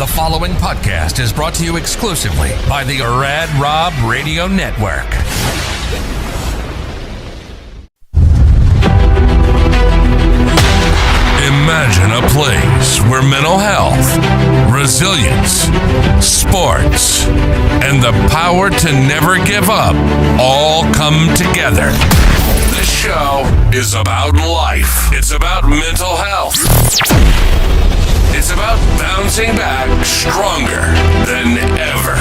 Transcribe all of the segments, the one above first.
The following podcast is brought to you exclusively by the Rad Rob Radio Network. Imagine a place where mental health, resilience, sports, and the power to never give up all come together. This show is about life. It's about mental health. It's about bouncing back stronger than ever.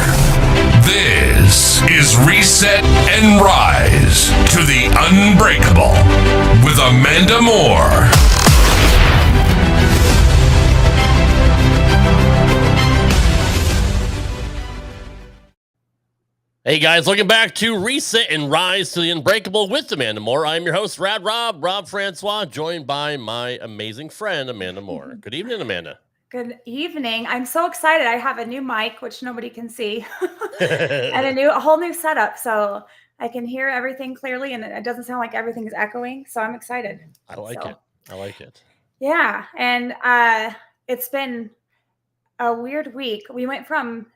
This is Reset and Rise to the Unbreakable with Amanda Moore. Hey guys, looking back to Reset and Rise to the Unbreakable with Amanda Moore. I'm your host, Rad Rob Francois, joined by my amazing friend, Amanda Moore. Good evening, Amanda. Good evening. I'm so excited. I have a new mic, which nobody can see, and a whole new setup. So I can hear everything clearly, and it doesn't sound like everything is echoing. So I'm excited. I like it. Yeah. And it's been a weird week. We went from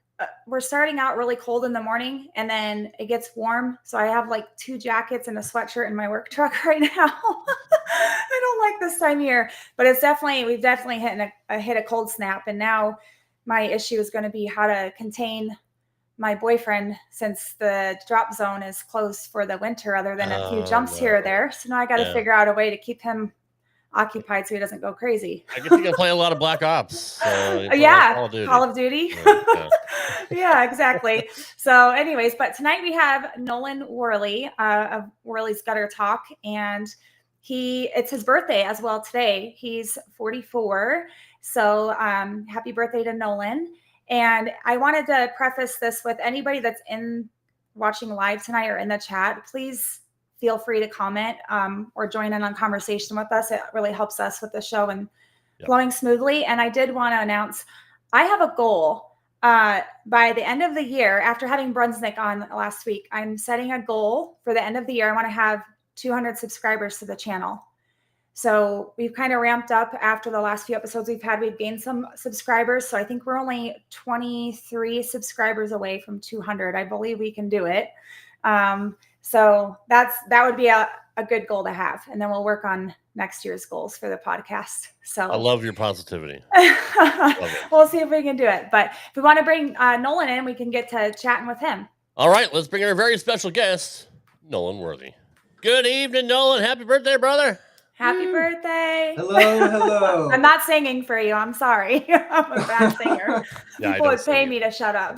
we're starting out really cold in the morning, and then it gets warm. So I have like 2 jackets and a sweatshirt in my work truck right now. I don't like this time of year, but we've definitely hit a cold snap. And now my issue is going to be how to contain my boyfriend since the drop zone is closed for the winter, other than a few jumps here or there. So now I got to figure out a way to keep him occupied so he doesn't go crazy. I guess you can play a lot of Black Ops. So Call of Duty. Yeah, exactly. So anyways, but tonight we have Nolan Worley of Worley's Gutter Talk, and it's his birthday as well today. He's 44. So happy birthday to Nolan. And I wanted to preface this with anybody that's watching live tonight or in the chat, please feel free to comment or join in on conversation with us. It really helps us with the show and flowing smoothly. And I did want to announce, I have a goal by the end of the year. After having Brunsnick on last week, I'm setting a goal for the end of the year. I want to have 200 subscribers to the channel. So we've kind of ramped up after the last few episodes we've gained some subscribers. So I think we're only 23 subscribers away from 200. I believe we can do it. So that would be a good goal to have. And then we'll work on next year's goals for the podcast. So I love your positivity. We'll see if we can do it. But if we want to bring Nolan in, we can get to chatting with him. All right, let's bring in our very special guest, Nolan Worley. Good evening, Nolan. Happy birthday, brother. Happy birthday. Hello. I'm not singing for you. I'm sorry. I'm a bad singer. People would pay me to shut up.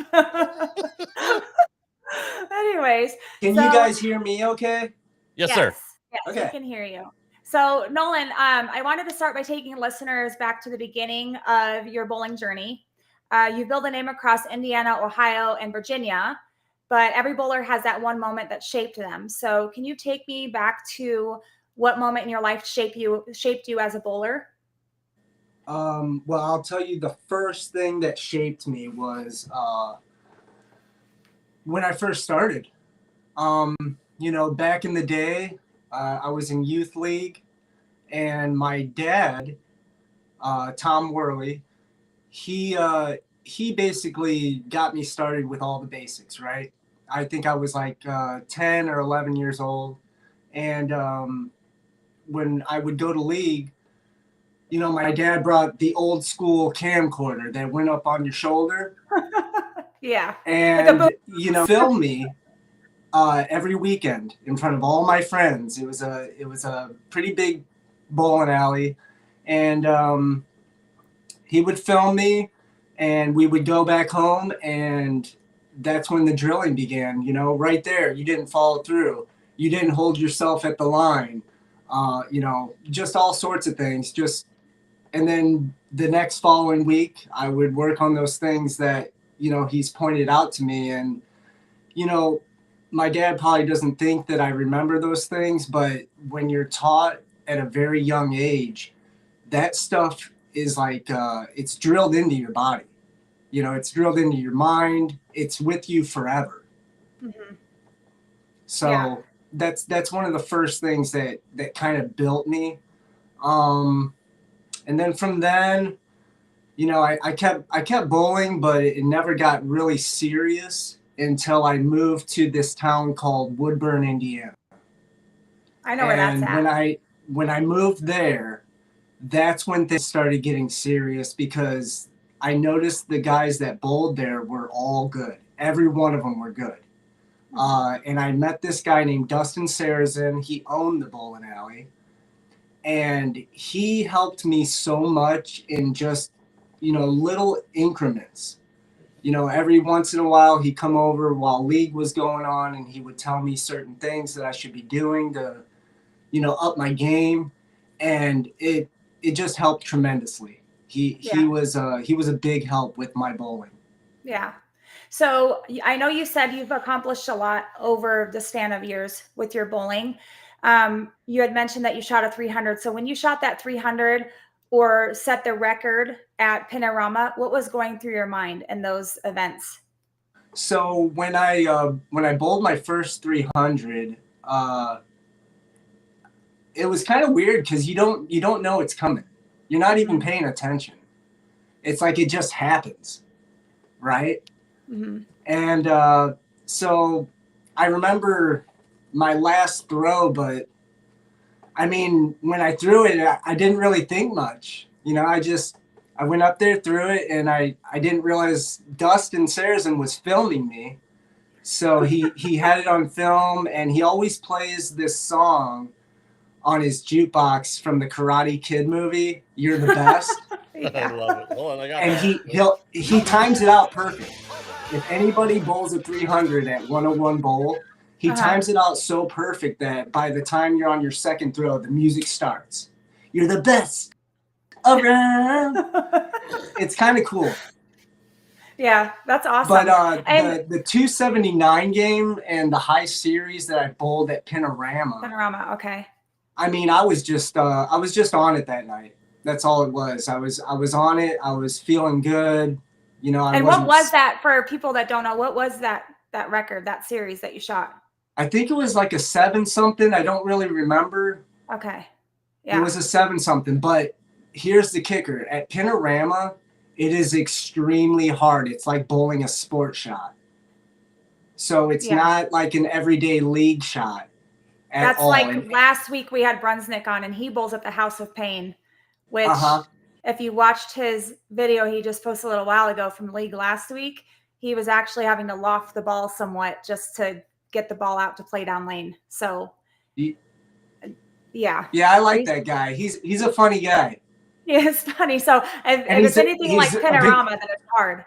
Anyways. Can you guys hear me okay? Yes, sir. Yes, okay. We can hear you. So, Nolan, I wanted to start by taking listeners back to the beginning of your bowling journey. You built a name across Indiana, Ohio, and Virginia, but every bowler has that one moment that shaped them. So can you take me back to what moment in your life shaped you as a bowler? Well, I'll tell you, the first thing that shaped me was when I first started. Back in the day, I was in youth league, and my dad, Tom Worley, he basically got me started with all the basics, right? I think I was like 10 or 11 years old. And when I would go to league, my dad brought the old school camcorder that went up on your shoulder. Yeah. And, film me every weekend in front of all my friends. It was a pretty big bowling alley. And he would film me, and we would go back home, and that's when the drilling began, right there. You didn't follow through. You didn't hold yourself at the line, just all sorts of things. And then the next following week, I would work on those things that, he's pointed out to me. And, my dad probably doesn't think that I remember those things, but when you're taught at a very young age, that stuff is like, it's drilled into your body. It's drilled into your mind. It's with you forever. Mm-hmm. So that's one of the first things that kind of built me. And then from then, I kept bowling, but it never got really serious until I moved to this town called Woodburn, Indiana. I know where that's And at. when I moved there, that's when things started getting serious because I noticed the guys that bowled there were all good. Every one of them were good. And I met this guy named Dustin Sar. He owned the bowling alley. And he helped me so much in just, little increments. Every once in a while he'd come over while league was going on and he would tell me certain things that I should be doing to, up my game. And it just helped tremendously. He was a big help with my bowling. Yeah. So I know you said you've accomplished a lot over the span of years with your bowling. You had mentioned that you shot a 300. So when you shot that 300 or set the record at Panorama, what was going through your mind in those events? So when I bowled my first 300, it was kind of weird because you don't know it's coming. You're not even paying attention. It's like it just happens, right? Mm-hmm. And so I remember my last throw, but I mean, when I threw it, I didn't really think much. I went up there, threw it, and I didn't realize Dustin Sar was filming me. So he had it on film, and he always plays this song on his jukebox from the Karate Kid movie, You're the Best. I love it. Hold on, I got And he times it out perfect. If anybody bowls a 300 at 101 bowl, he times it out so perfect that by the time you're on your second throw, the music starts. You're the best around. It's kind of cool. Yeah, that's awesome. But the 279 game and the high series that I bowled at Panorama. Okay. I mean, I was just on it that night. That's all it was. I was on it. I was feeling good. And what was that for people that don't know? What was that record, that series that you shot? I think it was like a 7 something. I don't really remember. Okay. Yeah. It was a 7 something. But here's the kicker: at Panorama, it is extremely hard. It's like bowling a sport shot. So it's not like an everyday league shot. That's all. Like last week we had Brunsnick on, and he bowls at the House of Pain, which if you watched his video he just posted a little while ago from league last week, he was actually having to loft the ball somewhat just to get the ball out to play down lane. So yeah, I like that guy. He's a funny guy. Yeah, it's funny. So if it's anything like Panorama, then it's hard.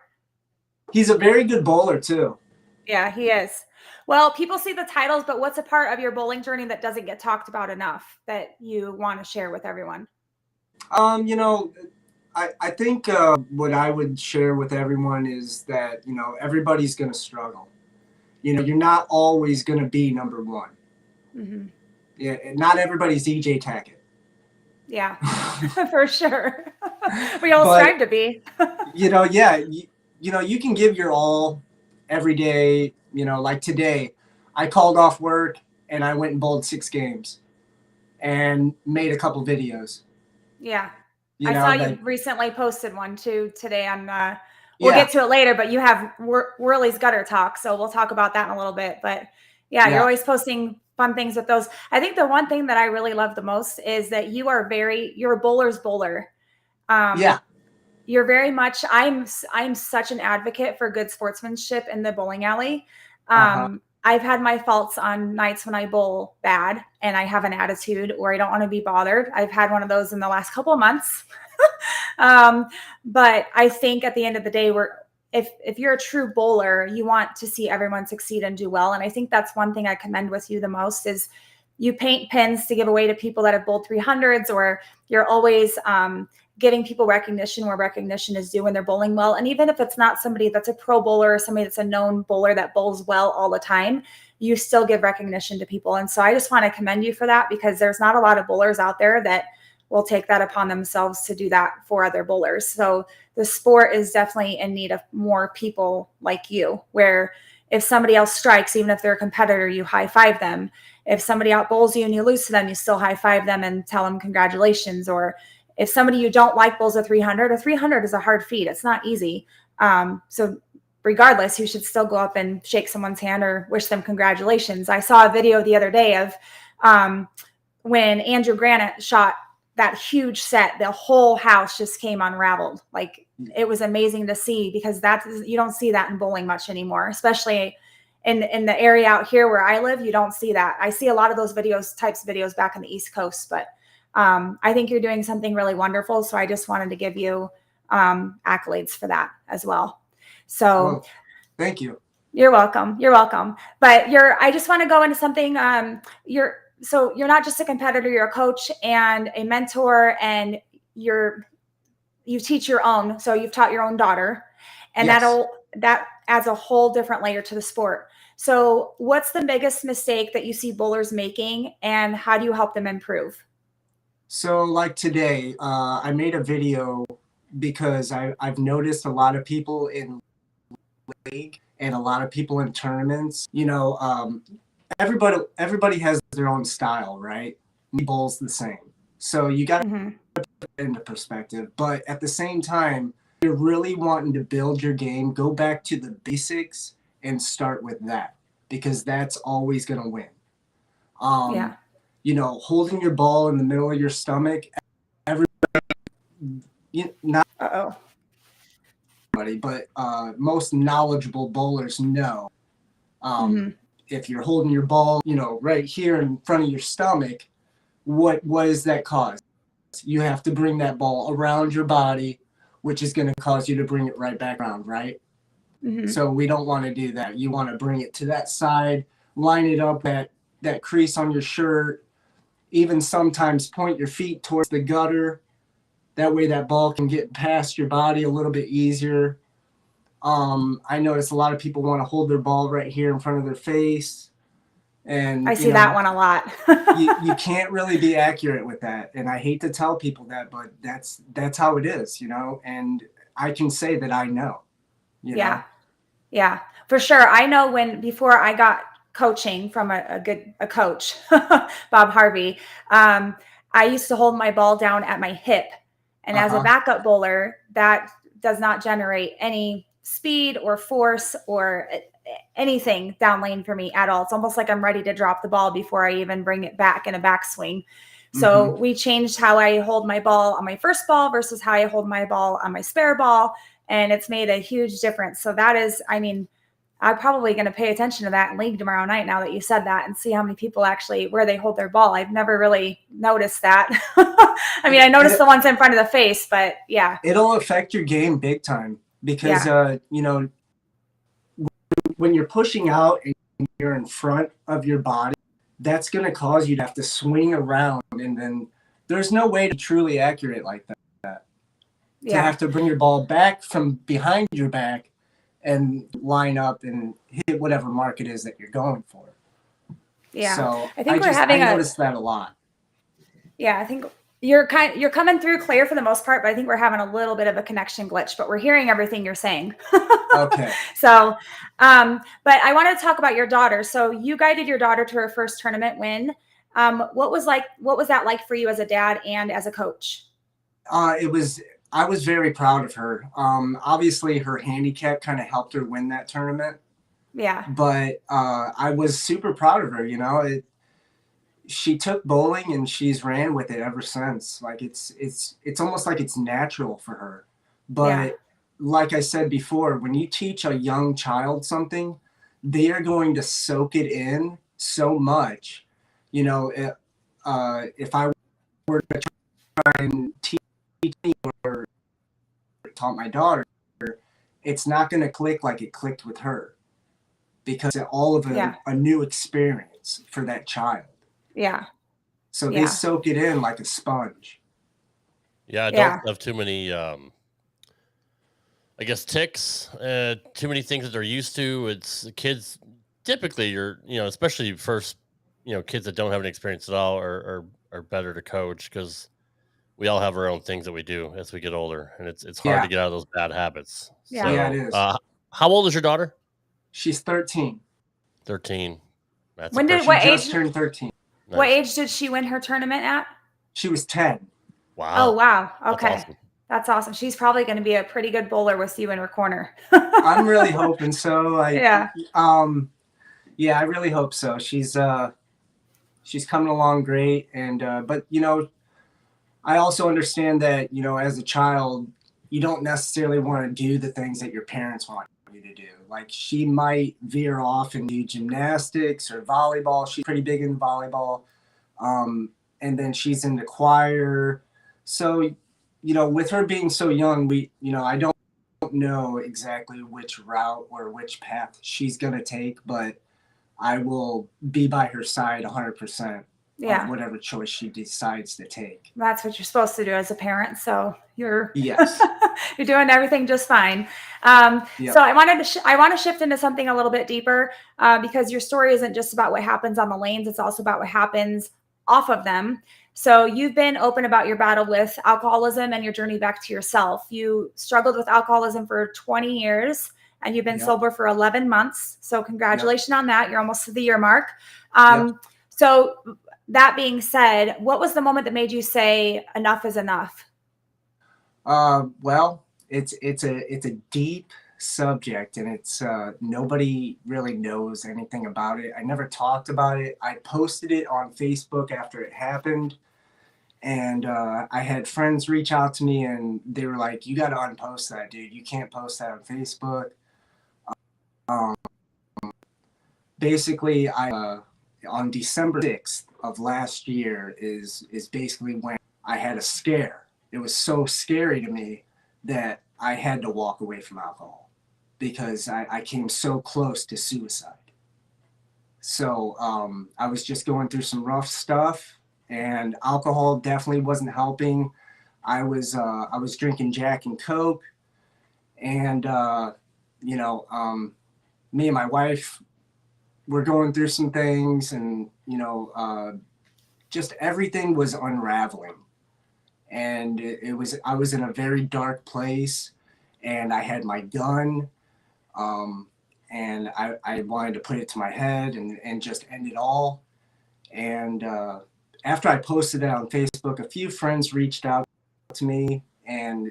He's a very good bowler too. Yeah, he is. Well, people see the titles, but what's a part of your bowling journey that doesn't get talked about enough that you want to share with everyone? I think what I would share with everyone is that, everybody's going to struggle. You're not always going to be number one. Mm-hmm. Yeah, not everybody's EJ Tackett. Yeah, for sure. We all strive to be. You can give your all every day. Like today, I called off work and I went and bowled 6 games and made a couple videos. Yeah. I saw you recently posted one too today on, we'll get to it later, but you have Worley's Gutter Talk. So we'll talk about that in a little bit, but you're always posting fun things with those. I think the one thing that I really love the most is that you're a bowler's bowler. You're very much, I'm such an advocate for good sportsmanship in the bowling alley. I've had my faults on nights when I bowl bad and I have an attitude or I don't want to be bothered. I've had one of those in the last couple of months. But I think at the end of the day, if you're a true bowler, you want to see everyone succeed and do well. And I think that's one thing I commend with you the most is you paint pins to give away to people that have bowled 300s, or you're always giving people recognition where recognition is due when they're bowling well. And even if it's not somebody that's a pro bowler or somebody that's a known bowler that bowls well all the time, you still give recognition to people. And so I just want to commend you for that, because there's not a lot of bowlers out there that will take that upon themselves to do that for other bowlers. So the sport is definitely in need of more people like you, where if somebody else strikes, even if they're a competitor, you high five them. If somebody out bowls you and you lose to them, you still high five them and tell them congratulations. Or if somebody you don't like bowls a 300 is a hard feat. It's not easy. So regardless, you should still go up and shake someone's hand or wish them congratulations. I saw a video the other day of when Andrew Granite shot that huge set, the whole house just came unraveled. Like, it was amazing to see, because you don't see that in bowling much anymore, especially in the area out here where I live. You don't see that. I see a lot of those types of videos back on the East Coast, but I think you're doing something really wonderful. So I just wanted to give you accolades for that as well. So well, thank you. You're welcome. You're welcome. But I just want to go into something. So you're not just a competitor, you're a coach and a mentor, and you teach your own. So you've taught your own daughter, and Yes. that adds a whole different layer to the sport. So what's the biggest mistake that you see bowlers making, and how do you help them improve? So like today, I made a video because I've noticed a lot of people in league and a lot of people in tournaments, everybody has their own style, right? Bowl's the same. So you got to put it into perspective. But at the same time, you're really wanting to build your game, go back to the basics and start with that, because that's always going to win. Holding your ball in the middle of your stomach, not everybody, but most knowledgeable bowlers know. If you're holding your ball, right here in front of your stomach, what does that cause? You have to bring that ball around your body, which is going to cause you to bring it right back around, right? So we don't want to do that. You want to bring it to that side, line it up at that crease on your shirt, even sometimes point your feet towards the gutter. That way that ball can get past your body a little bit easier. I notice a lot of people want to hold their ball right here in front of their face. And I see that one a lot. you can't really be accurate with that. And I hate to tell people that, but that's how it is, and I can say that I know. Yeah, for sure. I know before I got coaching from a coach, Bob Harvey, I used to hold my ball down at my hip. And as a backup bowler, that does not generate any speed or force or anything down lane for me at all. It's almost like I'm ready to drop the ball before I even bring it back in a backswing. So we changed how I hold my ball on my first ball versus how I hold my ball on my spare ball. And it's made a huge difference. So that is, I'm probably going to pay attention to that in league tomorrow night, now that you said that, and see how many people actually, where they hold their ball. I've never really noticed that. I noticed the ones in front of the face, but yeah. It'll affect your game big time, because, when you're pushing out and you're in front of your body, that's going to cause you to have to swing around. And then there's no way to truly accurate like that. To have to bring your ball back from behind your back and line up and hit whatever mark it is that you're going for. Yeah. So I think I noticed that a lot. Yeah, I think you're coming through clear for the most part, but I think we're having a little bit of a connection glitch, but we're hearing everything you're saying. Okay. So, but I wanted to talk about your daughter. So you guided your daughter to her first tournament win. What was that like for you as a dad and as a coach? I was very proud of her. Obviously her handicap kind of helped her win that tournament. Yeah. But I was super proud of her, she took bowling and she's ran with it ever since. Like it's almost like it's natural for her. But like I said before, when you teach a young child something, they are going to soak it in so much. If I were to try and teach me or taught my daughter, it's not going to click like it clicked with her, because it's all of a new experience for that child. Yeah. So they soak it in like a sponge. Yeah, I don't have too many, ticks, too many things that they're used to. It's kids, typically especially first, kids that don't have any experience at all are better to coach, because we all have our own things that we do as we get older, and it's hard to get out of those bad habits. Yeah, so, it is. How old is your daughter? She's 13. 13. She just turned 13. Nice. What age did she win her tournament at? She was 10. Wow. Oh, wow. Okay. That's awesome. That's awesome. She's probably going to be a pretty good bowler with you in her corner. I'm really hoping so. Yeah. Yeah, I really hope so. She's coming along great. And, but I also understand that, as a child, you don't necessarily want to do the things that your parents want you to do. Like, she might veer off and do gymnastics or volleyball. She's pretty big in volleyball. And then she's into choir. So, with her being so young, I don't know exactly which route or which path she's going to take, but I will be by her side 100%. Yeah. Whatever choice she decides to take. That's what you're supposed to do as a parent. So Yes. you're doing everything just fine. Yep. So I want to shift into something a little bit deeper because your story isn't just about what happens on the lanes. It's also about what happens off of them. So you've been open about your battle with alcoholism and your journey back to yourself. You struggled with alcoholism for 20 years and you've been sober for 11 months. So congratulations on that. You're almost to the year mark. So that being said, what was the moment that made you say enough is enough? Well, it's a deep subject, and it's nobody really knows anything about it. I never talked about it. I posted it on Facebook after it happened, and I had friends reach out to me, and they were like, "You got to unpost that, dude. You can't post that on Facebook." Basically, on December 6th of last year is basically when I had a scare. It was so scary to me that I had to walk away from alcohol because I came so close to suicide. So I was just going through some rough stuff, and alcohol definitely wasn't helping. I was drinking Jack and Coke, and me and my wife were going through some things, and just everything was unraveling, and I was in a very dark place, and I had my gun, and I wanted to put it to my head and just end it all. And after I posted it on Facebook, a few friends reached out to me, and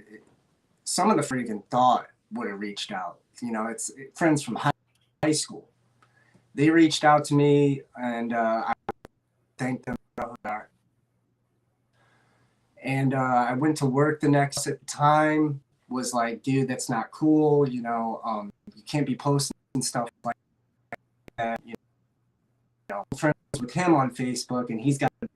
some of the friends even thought would have reached out. It's friends from high school. They reached out to me, and I thanked them. And I went to work the next at the time, was like, dude, that's not cool. You can't be posting stuff like that. I'm friends with him on Facebook, and he's got a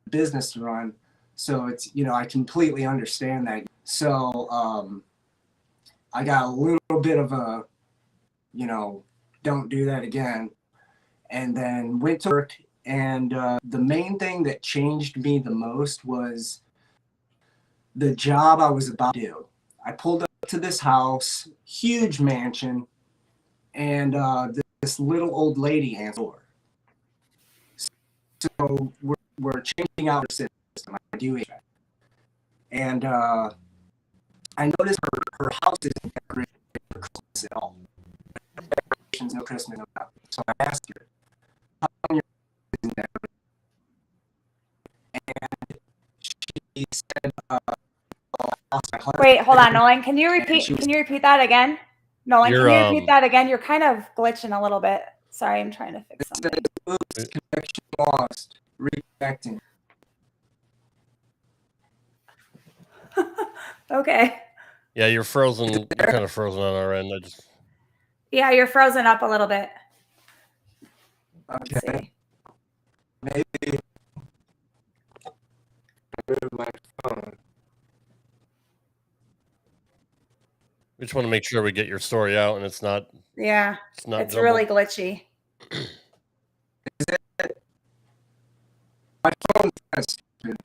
business to run. So it's, I completely understand that. So I got a little bit of a, don't do that again. And then went to work, and the main thing that changed me the most was the job I was about to do. I pulled up to this house, huge mansion, and this little old lady answered the door. So we're changing out her system. I do HVAC. And I noticed her house isn't decorated for Christmas at all. No Christmas, no nothing. So I asked her, how come your house isn't decorated? And she said, wait, hold on, Nolan. Can you repeat that again? Nolan, can you repeat that again? You're kind of glitching a little bit. Sorry, I'm trying to fix something. Oops, connection lost. Reconnecting. Okay. Yeah, you're frozen. You're kind of frozen on our end. Yeah, you're frozen up a little bit. Okay. Maybe I move my phone. We just want to make sure we get your story out, and it's not. Yeah, it's jumbled. really glitchy. Is it? My phone's kind of stupid.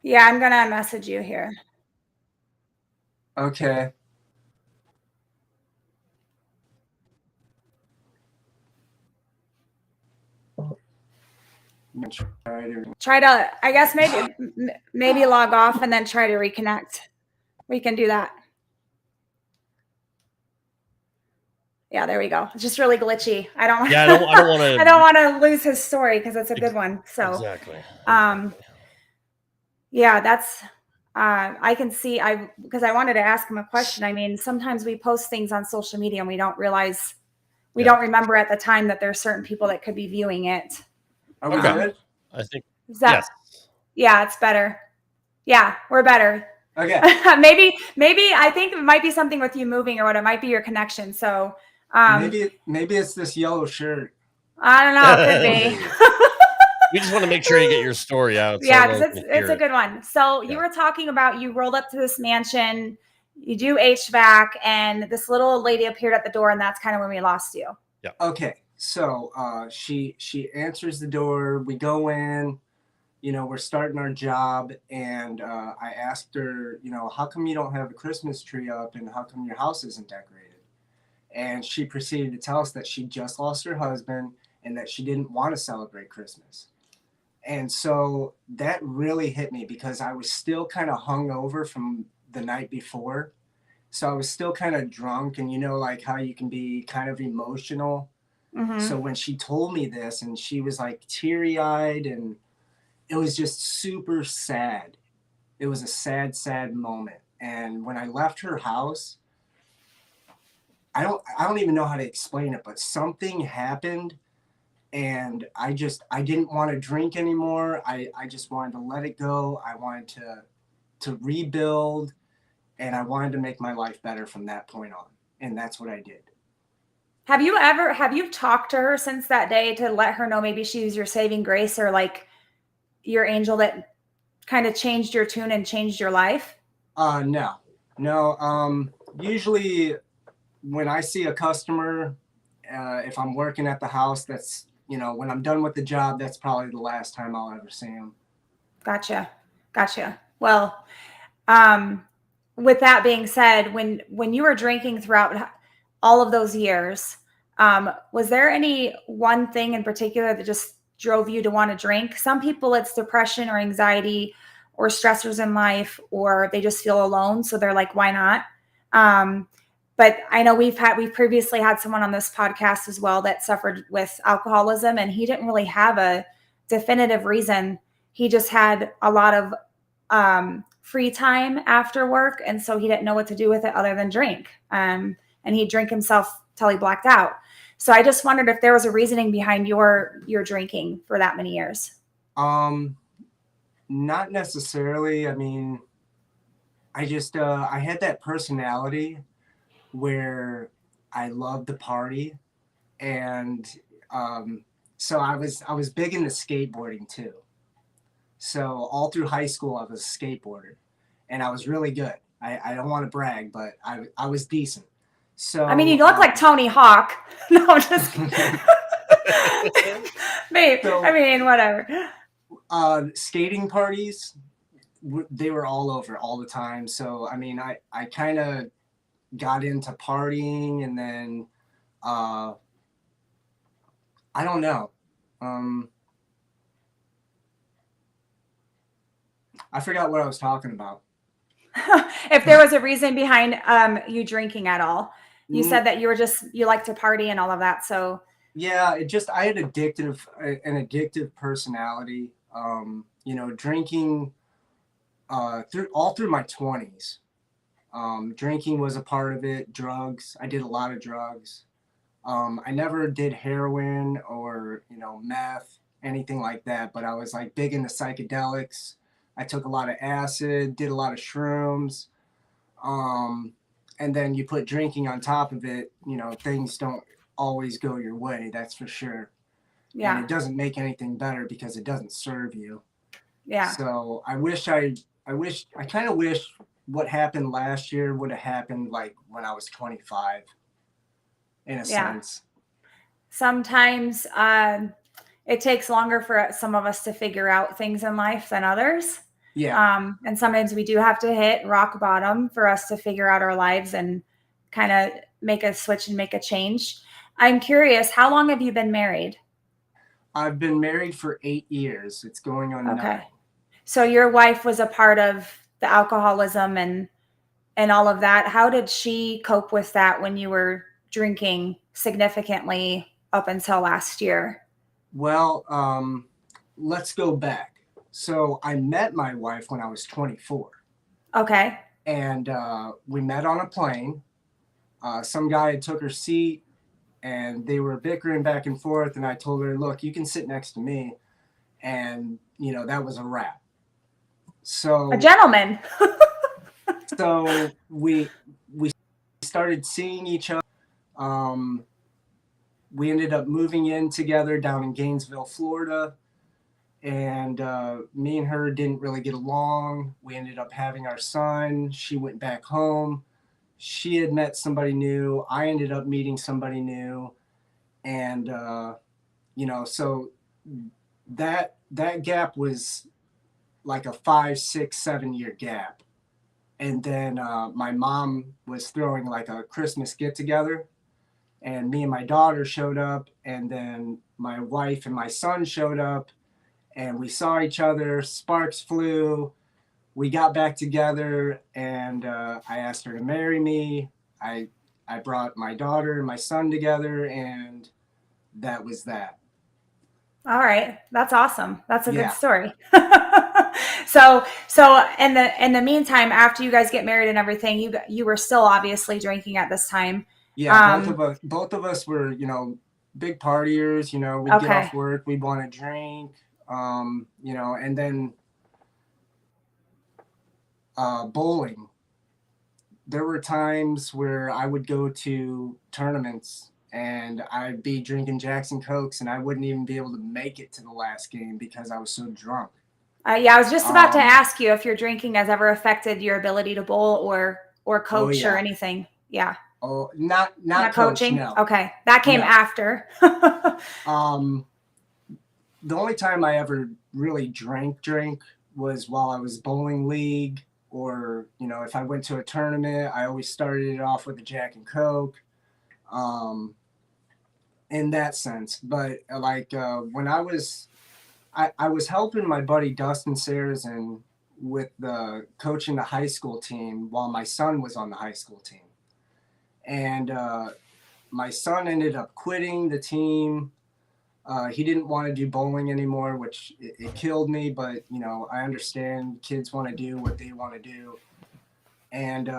Yeah, I'm gonna message you here. Okay. Try to, I guess maybe log off and then try to reconnect. We can do that. Yeah, there we go. It's just really glitchy. I don't want to lose his story because it's a good one. So exactly. Yeah, that's, I can see, because I wanted to ask him a question. I mean, sometimes we post things on social media and we don't realize, we don't remember at the time that there's certain people that could be viewing it. Are we Okay. good? I think Is that, yes. yeah, it's better. Yeah, we're better. Okay. maybe I think it might be something with you moving or what. It might be your connection. So Maybe it's this yellow shirt. I don't know. It could be. We just want to make sure you get your story out. So Yeah, because everyone can it's hear a good one. So you were talking about, you rolled up to this mansion, you do HVAC, and this little lady appeared at the door, and that's kind of when we lost you. Yeah. Okay. So she answers the door. We go in. You know, we're starting our job, and I asked her, you know, how come you don't have a Christmas tree up, and how come your house isn't decorated? And she proceeded to tell us that she just lost her husband and that she didn't want to celebrate Christmas. And so that really hit me because I was still kind of hungover from the night before. So I was still kind of drunk, and you know, like how you can be kind of emotional. Mm-hmm. So when she told me this, and she was like teary-eyed, and it was just super sad. It was a sad, sad moment. And when I left her house, I don't even know how to explain it, but something happened, and I didn't want to drink anymore. I just wanted to let it go. I wanted to rebuild, and I wanted to make my life better from that point on. And that's what I did. Have you talked to her since that day to let her know maybe she was your saving grace, or like your angel that kind of changed your tune and changed your life? No. Usually when I see a customer, if I'm working at the house, that's, you know, when I'm done with the job, that's probably the last time I'll ever see him. Gotcha. Well, with that being said, when you were drinking throughout all of those years, was there any one thing in particular that just drove you to want to drink? Some people, it's depression or anxiety or stressors in life, or they just feel alone, so they're like, why not? But I know we've previously had someone on this podcast as well that suffered with alcoholism, and he didn't really have a definitive reason. He just had a lot of free time after work, and so he didn't know what to do with it other than drink. And he'd drink himself till he blacked out. So I just wondered if there was a reasoning behind your drinking for that many years. Not necessarily. I mean, I just I had that personality where I loved to party, and so I was big into skateboarding too. So all through high school, I was a skateboarder, and I was really good. I don't want to brag, but I was decent. So I mean, you look like Tony Hawk. No, I'm just kidding. Babe, so, I mean, whatever. Skating parties, they were all over all the time. So I mean, I kind of got into partying, and then I don't know. I forgot what I was talking about. If there was a reason behind you drinking at all. You said that you like to party and all of that. So yeah, I had an addictive personality. You know, drinking through my 20s. Drinking was a part of it. Drugs, I did a lot of drugs. I never did heroin or, you know, meth, anything like that, but I was like big into psychedelics. I took a lot of acid, did a lot of shrooms. And then you put drinking on top of it, you know, things don't always go your way, that's for sure. Yeah. And it doesn't make anything better because it doesn't serve you. Yeah. So I kind of wish what happened last year would have happened like when I was 25, in a sense. Sometimes it takes longer for some of us to figure out things in life than others. Yeah. And sometimes we do have to hit rock bottom for us to figure out our lives and kind of make a switch and make a change. I'm curious, how long have you been married? I've been married for 8 years. It's going on 9. So your wife was a part of the alcoholism and all of that. How did she cope with that when you were drinking significantly up until last year? Well, let's go back. So I met my wife when I was 24. Okay. And we met on a plane. Some guy had took her seat, and they were bickering back and forth. And I told her, look, you can sit next to me. And, you know, that was a wrap. So A gentleman. so we started seeing each other. We ended up moving in together down in Gainesville, Florida. And me and her didn't really get along. We ended up having our son. She went back home. She had met somebody new. I ended up meeting somebody new. And, you know, so that gap was like a 5, 6, 7 year gap. And then my mom was throwing like a Christmas get together, and me and my daughter showed up, and then my wife and my son showed up, and we saw each other. Sparks flew. We got back together, and I asked her to marry me. I brought my daughter and my son together, and that was that. All right. That's awesome. That's a Yeah. good story. So in the meantime, after you guys get married and everything, you were still obviously drinking at this time. Yeah, both of us were, you know, big partiers. You know, we'd get Okay. off work, we'd want to drink, you know, and then bowling. There were times where I would go to tournaments and I'd be drinking Jackson Cokes, and I wouldn't even be able to make it to the last game because I was so drunk. Yeah, I was just about to ask you if your drinking has ever affected your ability to bowl or coach or anything. Yeah. Oh, not coaching. No. Okay, that came after. The only time I ever really drank was while I was bowling league, or, you know, if I went to a tournament, I always started it off with a Jack and Coke, in that sense. But like when I was helping my buddy Dustin Sar with the coaching the high school team while my son was on the high school team. And my son ended up quitting the team. He didn't want to do bowling anymore, which it killed me. But, you know, I understand kids want to do what they want to do. And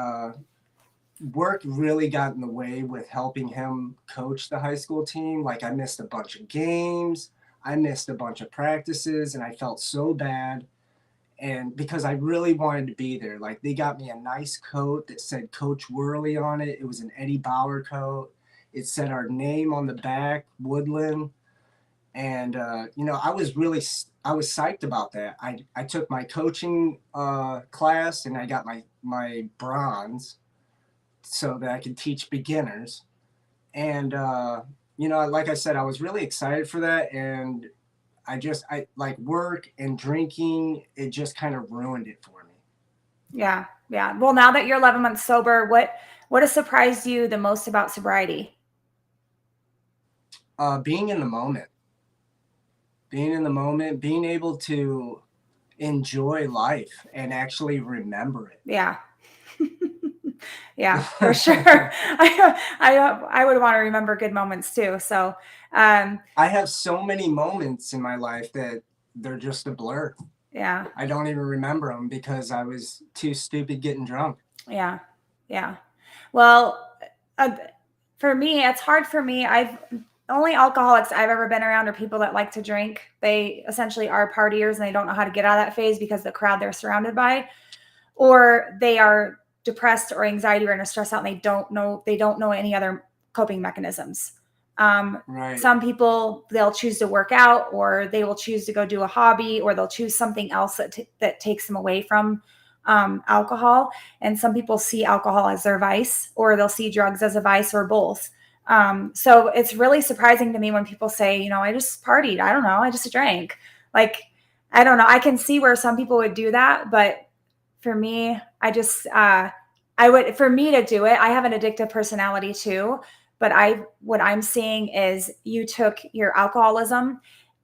work really got in the way with helping him coach the high school team. Like, I missed a bunch of games. I missed a bunch of practices, and I felt so bad. And because I really wanted to be there, like, they got me a nice coat that said Coach Worley on it. It was an Eddie Bauer coat. It said our name on the back, Woodburn. And, you know, I was psyched about that. I took my coaching class, and I got my bronze so that I could teach beginners. And, you know, like I said, I was really excited for that. And I like work and drinking, it just kind of ruined it for me. Yeah. Yeah. Well, now that you're 11 months sober, what has surprised you the most about sobriety? Being in the moment, being able to enjoy life and actually remember it. Yeah. Yeah, for sure. I would want to remember good moments too. So I have so many moments in my life that they're just a blur. Yeah. I don't even remember them because I was too stupid getting drunk. Yeah. Yeah. Well, for me, it's hard for me. Only alcoholics I've ever been around are people that like to drink. They essentially are partiers and they don't know how to get out of that phase because the crowd they're surrounded by, or they are depressed or anxiety or in a stress out and they don't know any other coping mechanisms. Right. Some people, they'll choose to work out, or they will choose to go do a hobby, or they'll choose something else that takes them away from alcohol. And some people see alcohol as their vice, or they'll see drugs as a vice, or both. So it's really surprising to me when people say, you know, I just partied. I don't know. I just drank. Like, I don't know. I can see where some people would do that, but for me, for me to do it, I have an addictive personality too, but what I'm seeing is you took your alcoholism,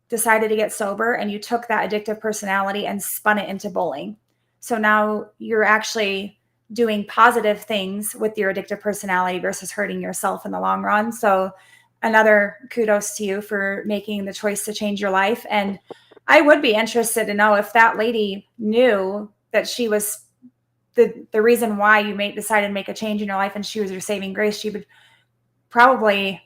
decided to get sober, and you took that addictive personality and spun it into bowling. So now you're actually doing positive things with your addictive personality versus hurting yourself in the long run. So another kudos to you for making the choice to change your life. And I would be interested to know if that lady knew that she was the reason why you decided to make a change in your life and she was your saving grace. She would probably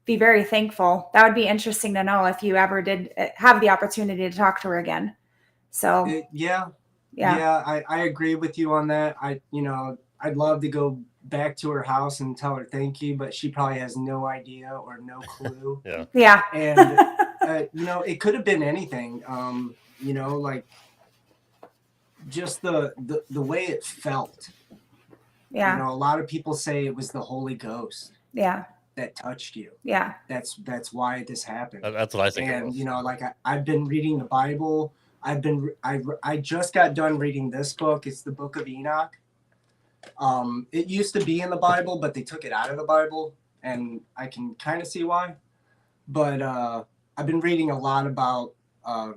be very thankful. That would be interesting to know if you ever did have the opportunity to talk to her again. So yeah, I agree with you on that. I'd love to go back to her house and tell her thank you, but she probably has no idea or no clue. Yeah. And it could have been anything. Like just the way it felt. Yeah. A lot of people say it was the Holy Ghost. Yeah. That touched you. Yeah. That's why this happened. That's what I think. And like I've been reading the Bible. I just got done reading this book. It's the Book of Enoch. It used to be in the Bible, but they took it out of the Bible, and I can kind of see why. But I've been reading a lot about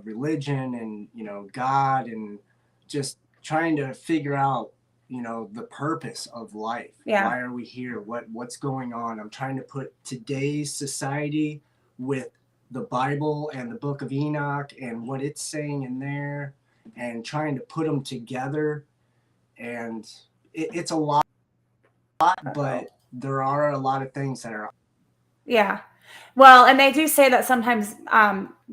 religion and God, and just trying to figure out the purpose of life. Yeah. Why are we here? What's going on? I'm trying to put today's society with the Bible and the Book of Enoch and what it's saying in there, and trying to put them together. And it's a lot, but there are a lot of things that are. Yeah. Well, and they do say that sometimes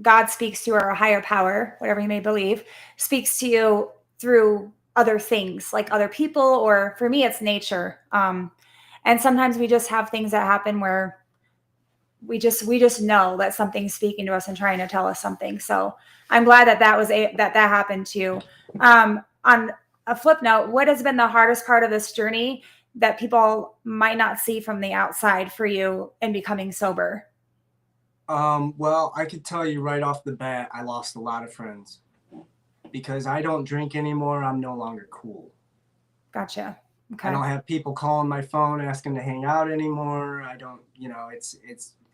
God speaks to you, or a higher power, whatever you may believe, speaks to you through other things, like other people, or for me, it's nature. And sometimes we just have things that happen where we just know that something's speaking to us and trying to tell us something. So I'm glad that that happened to you. On a flip note, what has been the hardest part of this journey that people might not see from the outside for you in becoming sober? Well, I could tell you right off the bat, I lost a lot of friends because I don't drink anymore. I'm no longer cool. Gotcha. Okay. I don't have people calling my phone asking to hang out anymore. I don't,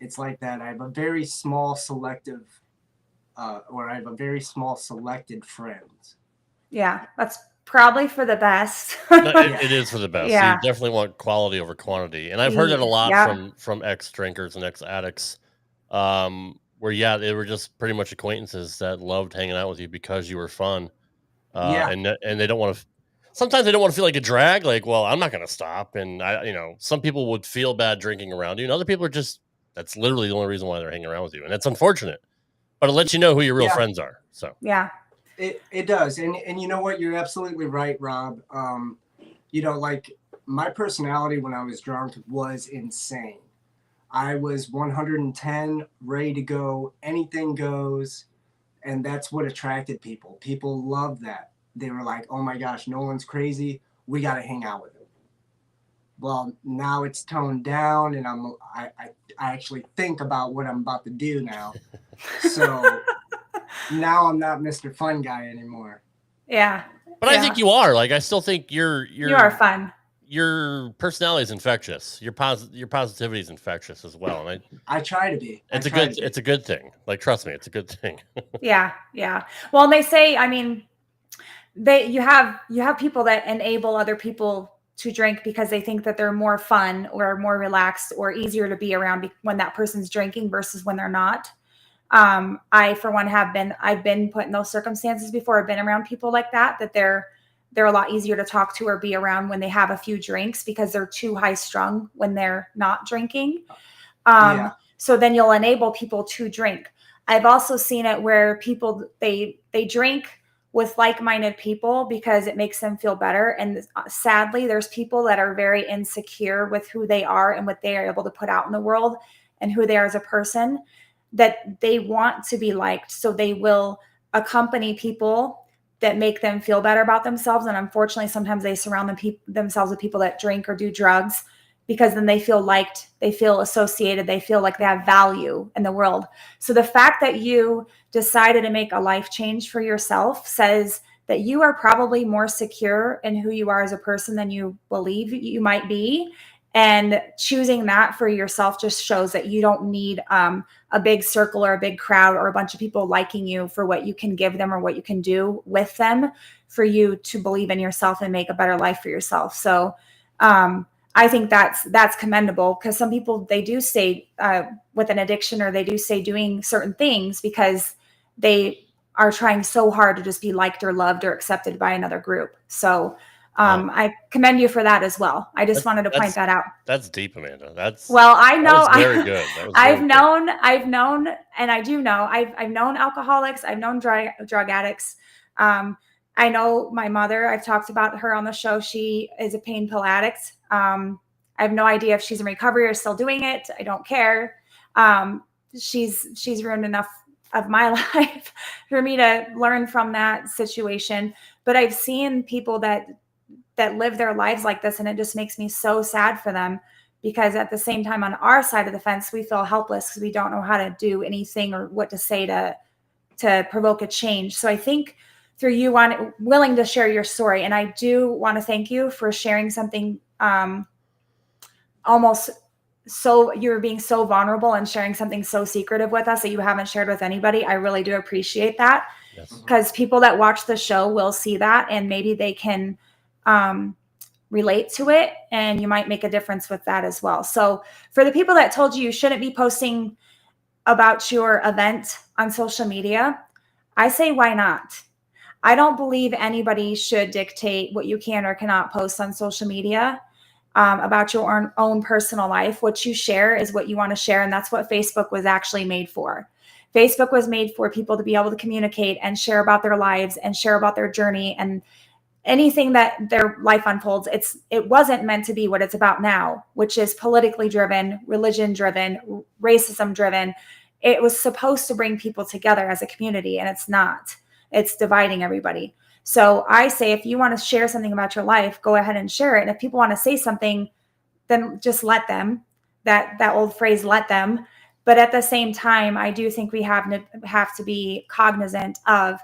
it's like that. I have a very small selected friends. Yeah, that's probably for the best. It is for the best. Yeah. You definitely want quality over quantity. And I've heard it a lot from ex-drinkers and ex-addicts, where, they were just pretty much acquaintances that loved hanging out with you because you were fun. And they don't want to, sometimes they don't want to feel like a drag, like, well, I'm not going to stop. And some people would feel bad drinking around you, and other people are just, that's literally the only reason why they're hanging around with you. And it's unfortunate, but it lets you know who your real friends are. So, yeah. It does. And you know what? You're absolutely right, Rob. Like my personality when I was drunk was insane. I was 110, ready to go. Anything goes. And that's what attracted people. People loved that. They were like, oh my gosh, Nolan's crazy. We got to hang out with him. Well, now it's toned down, and I actually think about what I'm about to do now. So now I'm not Mr. Fun Guy anymore. Yeah. But I think you are. Like, I still think you are fun. Your personality is infectious. Your positivity is infectious as well. And I try to be. It's a good thing. Like, trust me, it's a good thing. Yeah. Well, and they say, I mean, you have people that enable other people to drink because they think that they're more fun or more relaxed or easier to be around when that person's drinking versus when they're not. I, for one, I've been put in those circumstances before. I've been around people like that they're a lot easier to talk to or be around when they have a few drinks because they're too high strung when they're not drinking. So then you'll enable people to drink. I've also seen it where people, they drink with like-minded people because it makes them feel better. And sadly, there's people that are very insecure with who they are and what they are able to put out in the world and who they are as a person, that they want to be liked. So they will accompany people that make them feel better about themselves. And unfortunately, sometimes they surround themselves with people that drink or do drugs because then they feel liked, they feel associated, they feel like they have value in the world. So the fact that you decided to make a life change for yourself says that you are probably more secure in who you are as a person than you believe you might be. And choosing that for yourself just shows that you don't need a big circle or a big crowd or a bunch of people liking you for what you can give them or what you can do with them for you to believe in yourself and make a better life for yourself. So I think that's commendable because some people, they do stay with an addiction or they do stay doing certain things because they are trying so hard to just be liked or loved or accepted by another group. So I commend you for that as well. I just wanted to point that out. That's deep, Amanda. Well, I know. That was very good. That was I've known, and I do know. I've known alcoholics. I've known drug addicts. I know my mother. I've talked about her on the show. She is a pain pill addict. I have no idea if she's in recovery or still doing it. I don't care. She's ruined enough of my life for me to learn from that situation. But I've seen people that live their lives like this, and it just makes me so sad for them, because at the same time, on our side of the fence, we feel helpless because we don't know how to do anything or what to say to provoke a change. So I think through you willing to share your story, and I do want to thank you for sharing something almost so you're being so vulnerable and sharing something so secretive with us that you haven't shared with anybody. I really do appreciate that, because people that watch the show will see that, and maybe they can relate to it, and you might make a difference with that as well. So for the people that told you shouldn't be posting about your event on social media, I say, why not? I don't believe anybody should dictate what you can or cannot post on social media about your own personal life. What you share is what you want to share, and that's what Facebook was actually made for. Facebook was made for people to be able to communicate and share about their lives and share about their journey and anything that their life unfolds. It wasn't meant to be what it's about now, which is politically driven, religion driven, racism driven. It was supposed to bring people together as a community, and it's not. It's dividing everybody. So I say, if you want to share something about your life, go ahead and share it. And if people want to say something, then just let them. That old phrase, let them. But at the same time, I do think we have to be cognizant of,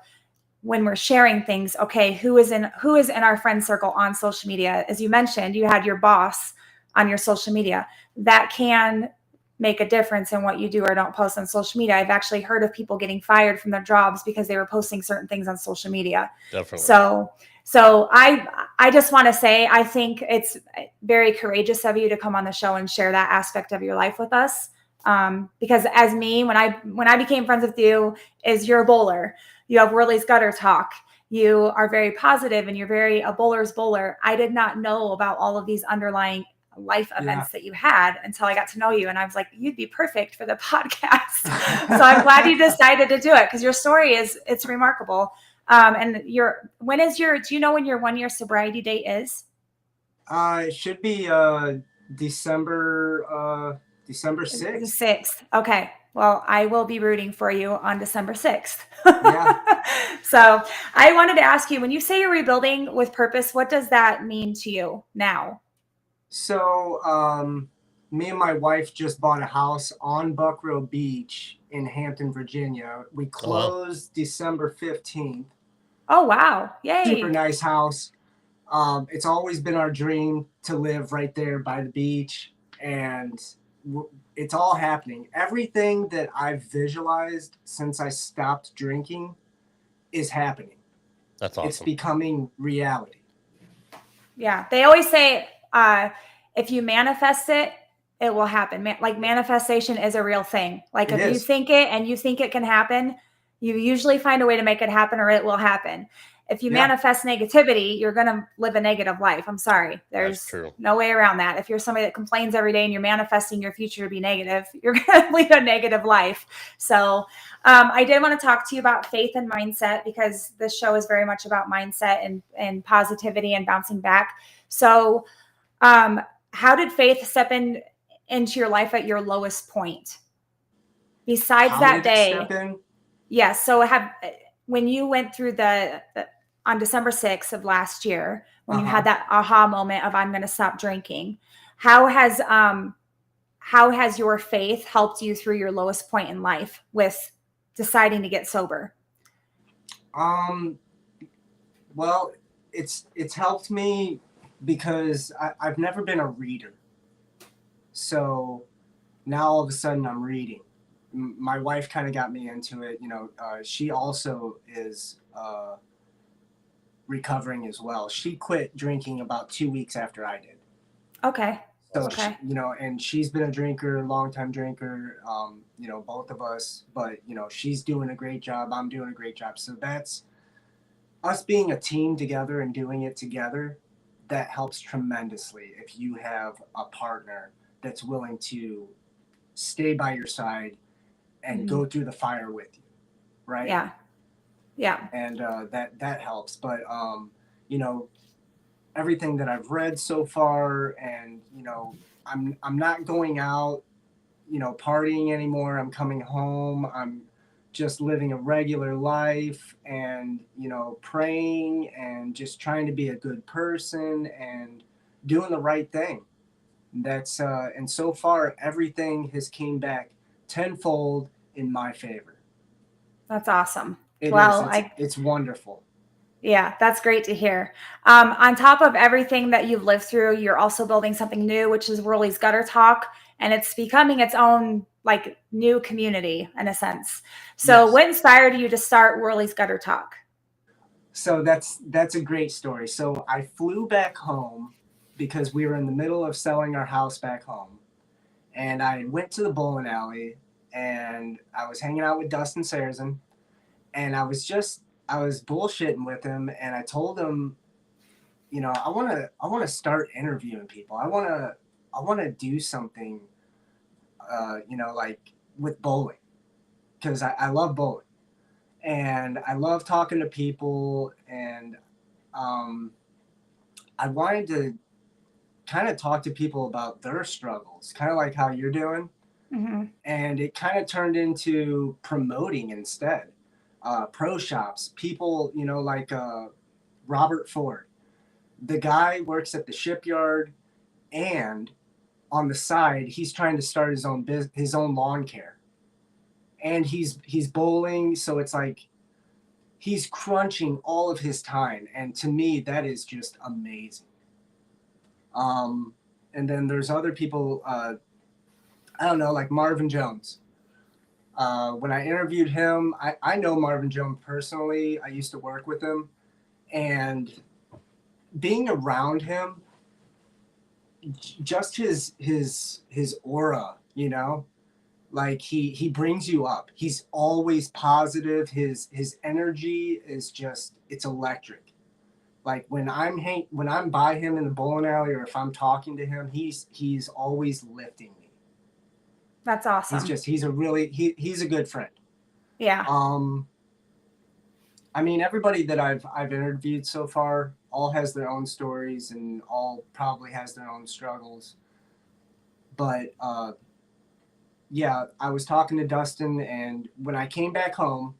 when we're sharing things, okay, who is in our friend circle on social media? As you mentioned, you had your boss on your social media. That can make a difference in what you do or don't post on social media. I've actually heard of people getting fired from their jobs because they were posting certain things on social media. Definitely. So I just want to say, I think it's very courageous of you to come on the show and share that aspect of your life with us. Because as me, when I became friends with you, is you're a bowler. You have Worley's Gutter Talk. You are very positive, and you're a bowler's bowler. I did not know about all of these underlying life events that you had until I got to know you. And I was like, you'd be perfect for the podcast. So I'm glad you decided to do it, because your story it's remarkable. And do you know when your 1 year sobriety date is? It should be December 6th. The 6th. Okay. Well, I will be rooting for you on December 6th. Yeah. So I wanted to ask you, when you say you're rebuilding with purpose, what does that mean to you now? So me and my wife just bought a house on Buckrow Beach in Hampton, Virginia. We closed December 15th. Oh, wow. Yay. Super nice house. It's always been our dream to live right there by the beach, and it's all happening. Everything that I've visualized since I stopped drinking is happening. That's awesome. It's becoming reality. Yeah. They always say, if you manifest it, it will happen. Like, manifestation is a real thing. Like, if you think it and you think it can happen, you usually find a way to make it happen, or it will happen. If you manifest negativity, you're going to live a negative life. I'm sorry. There's no way around that. If you're somebody that complains every day and you're manifesting your future to be negative, you're going to lead a negative life. So I did want to talk to you about faith and mindset, because this show is very much about mindset and positivity and bouncing back. So how did faith step into your life at your lowest point? Besides that day. Yes. So when you went through on December 6th of last year, when you had that aha moment of, I'm going to stop drinking, how has your faith helped you through your lowest point in life with deciding to get sober? Well, it's helped me because I've never been a reader. So now all of a sudden I'm reading. My wife kind of got me into it. She also is recovering as well. She quit drinking about 2 weeks after I did. Okay. So, Okay. and she's been a drinker, longtime drinker, both of us, but, she's doing a great job. I'm doing a great job. So that's us being a team together and doing it together. That helps tremendously if you have a partner that's willing to stay by your side and go through the fire with you. Right. Yeah. Yeah. And that helps. But, everything that I've read so far, and I'm not going out, partying anymore. I'm coming home. I'm just living a regular life, and praying and just trying to be a good person and doing the right thing. That's and so far everything has came back tenfold in my favor. That's awesome. It's wonderful. Yeah, that's great to hear. On top of everything that you've lived through, you're also building something new, which is Worley's Gutter Talk, and it's becoming its own like new community in a sense. So Yes. What inspired you to start Worley's Gutter Talk? So that's a great story. So I flew back home because we were in the middle of selling our house back home, and I went to the bowling alley, and I was hanging out with Dustin Sar, and I was bullshitting with him, and I told him, I want to start interviewing people. I want to do something, like with bowling, because I love bowling, and I love talking to people, and I wanted to kind of talk to people about their struggles, kind of like how you're doing. Mm-hmm. And it kind of turned into promoting instead. Pro shops, people, like Robert Ford. The guy works at the shipyard, and on the side, he's trying to start his own lawn care. And he's bowling, so it's like he's crunching all of his time, and to me, that is just amazing. And then there's other people, I don't know, like Marvin Jones. When I interviewed him, I know Marvin Jones personally. I used to work with him, and being around him, just his aura, like he brings you up. He's always positive. His energy is just, it's electric. Like when I'm by him in the bowling alley, or if I'm talking to him, he's always lifting me. That's awesome. He's a good friend. Yeah. I mean, everybody that I've interviewed so far all has their own stories and all probably has their own struggles. But yeah, I was talking to Dustin, and when I came back home,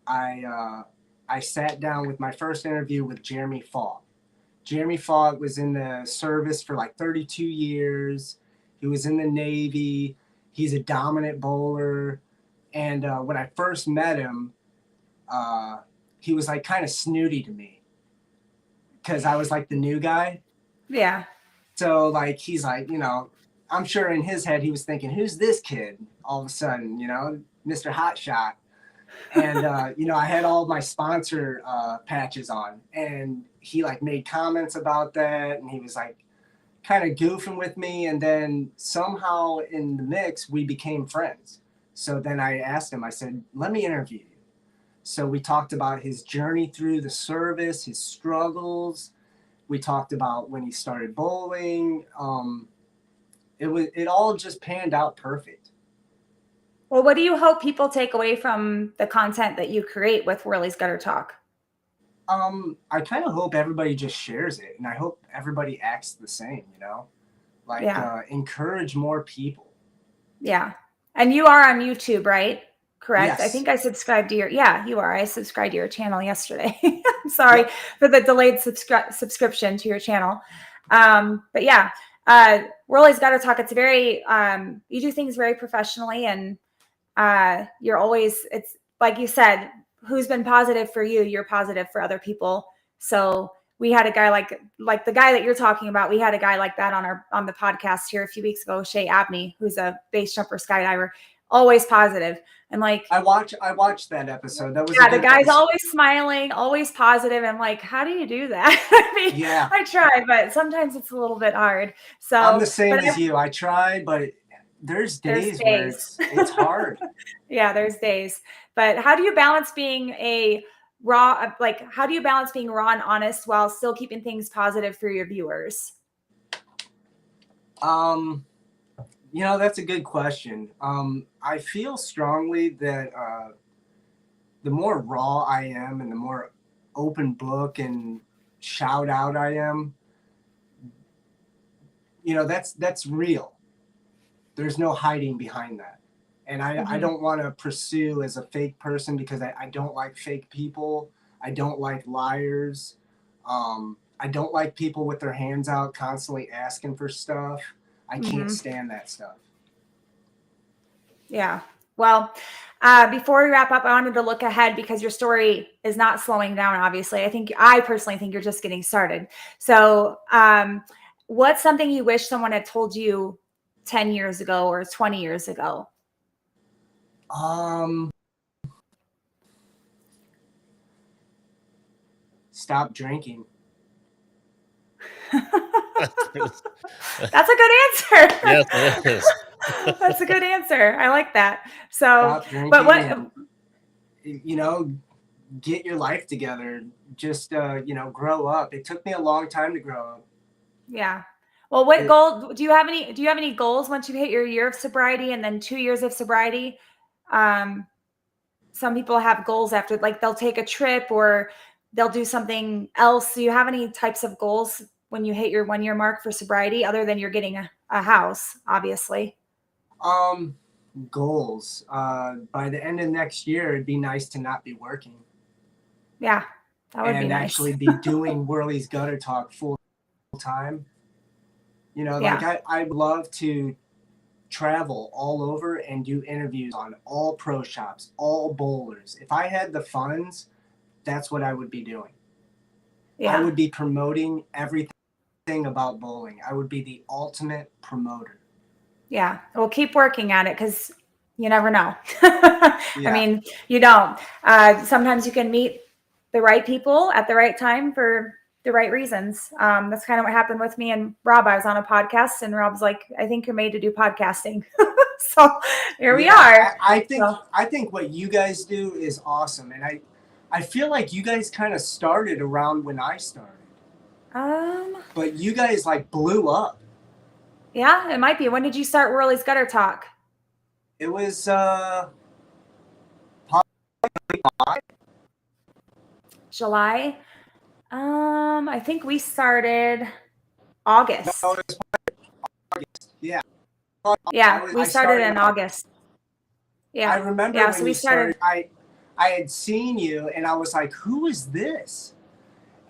I sat down with my first interview with Jeremy Fogg. Jeremy Fogg was in the service for like 32 years. He was in the Navy. He's a dominant bowler. And when I first met him, he was like kind of snooty to me because I was like the new guy. Yeah. So like, he's like, I'm sure in his head he was thinking, who's this kid? All of a sudden, Mr. Hotshot. And, I had all my sponsor patches on, and he like made comments about that, and he was like kind of goofing with me. And then somehow in the mix, we became friends. So then I asked him, I said, let me interview you. So we talked about his journey through the service, his struggles. We talked about when he started bowling. It all just panned out perfect. Well, what do you hope people take away from the content that you create with Worley's Gutter Talk? I kind of hope everybody just shares it, and I hope everybody acts the same, encourage more people. Yeah. And you are on YouTube, right? Correct. Yes. I think I subscribed to you are. I subscribed to your channel yesterday. I'm sorry for the delayed subscription to your channel. But yeah, Worley's Gutter Talk. It's very, you do things very professionally, and it's like you said, who's been positive for you, you're positive for other people. So we had a guy like the guy that you're talking about. We had a guy like that on the podcast here a few weeks ago, Shay Abney, who's a base jumper skydiver. always positive. And like, I watched that episode. That was yeah, a good the guy's episode. always smiling, always positive. I'm like, how do you do that? I mean, Yeah. I try, but sometimes it's a little bit hard. So I'm the same but as you. I try, but there's days where days. it's hard. Yeah, there's days. But how do you balance being how do you balance being raw and honest while still keeping things positive for your viewers? That's a good question. I feel strongly that the more raw I am and the more open book and shout out I am, that's real. There's no hiding behind that. And I don't want to pursue as a fake person because I don't like fake people. I don't like liars. I don't like people with their hands out constantly asking for stuff. I can't stand that stuff. Yeah. Well, before we wrap up, I wanted to look ahead because your story is not slowing down, obviously. I personally think you're just getting started. So what's something you wish someone had told you 10 years ago or 20 years ago? Stop drinking. That's a good answer. Yes, it is. That's a good answer. I like that. So, Stop drinking. but what, and, get your life together. Just, grow up. It took me a long time to grow up. Yeah. Well, what goal do you have any goals once you hit your year of sobriety and then 2 years of sobriety? Some people have goals after, like they'll take a trip or they'll do something else. Do you have any types of goals when you hit your 1 year mark for sobriety other than you're getting a house, obviously? Goals. By the end of next year, it'd be nice to not be working. Yeah, that would be nice. And actually be doing Worley's Gutter Talk full time. I'd love to travel all over and do interviews on all pro shops, all bowlers. If I had the funds, that's what I would be doing. Yeah. I would be promoting everything about bowling. I would be the ultimate promoter. Yeah. Well, keep working at it because you never know. Yeah. I mean, you don't. Sometimes you can meet the right people at the right time for the right reasons. That's kind of what happened with me and Rob. I was on a podcast and Rob's like, I think you're made to do podcasting. So here we are. I think what you guys do is awesome. And I feel like you guys kind of started around when I started. But you guys like blew up. Yeah, it might be. When did you start Worley's Gutter Talk? It was July. I think we started August. No, it was August. Yeah. Yeah, we started in August. Yeah. I remember when we started. I had seen you and I was like, who is this?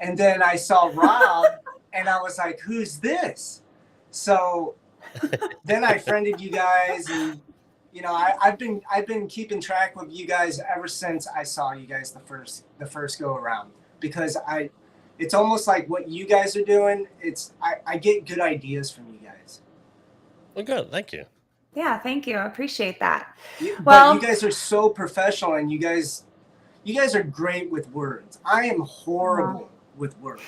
And then I saw Rob and I was like, who's this? So then I friended you guys and I've been keeping track of you guys ever since I saw you guys the first go around because it's almost like what you guys are doing. I get good ideas from you guys. Well, good. Thank you. Yeah, thank you. I appreciate that. But you guys are so professional and you guys are great with words. I am horrible with words.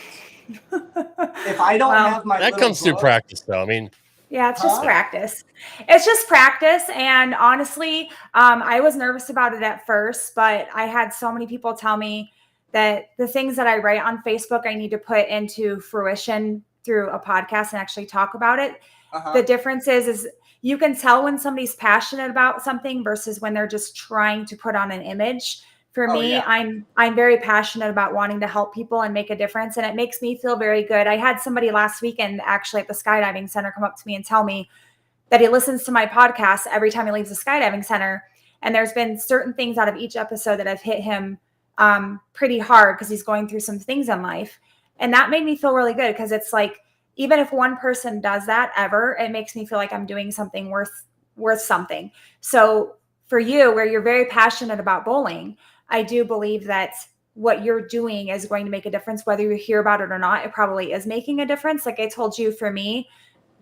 If I don't have my that comes through practice though. I mean, yeah, it's just practice. It's just practice. And honestly, I was nervous about it at first, but I had so many people tell me that the things that I write on Facebook, I need to put into fruition through a podcast and actually talk about it. The difference is you can tell when somebody's passionate about something versus when they're just trying to put on an image. For me, yeah. I'm very passionate about wanting to help people and make a difference. And it makes me feel very good. I had somebody last weekend actually at the skydiving center come up to me and tell me that he listens to my podcast every time he leaves the skydiving center. And there's been certain things out of each episode that have hit him pretty hard because he's going through some things in life. And that made me feel really good because it's like, even if one person does that ever, it makes me feel like I'm doing something worth something. So for you, where you're very passionate about bowling, I do believe that what you're doing is going to make a difference, whether you hear about it or not. It probably is making a difference. Like I told you, for me,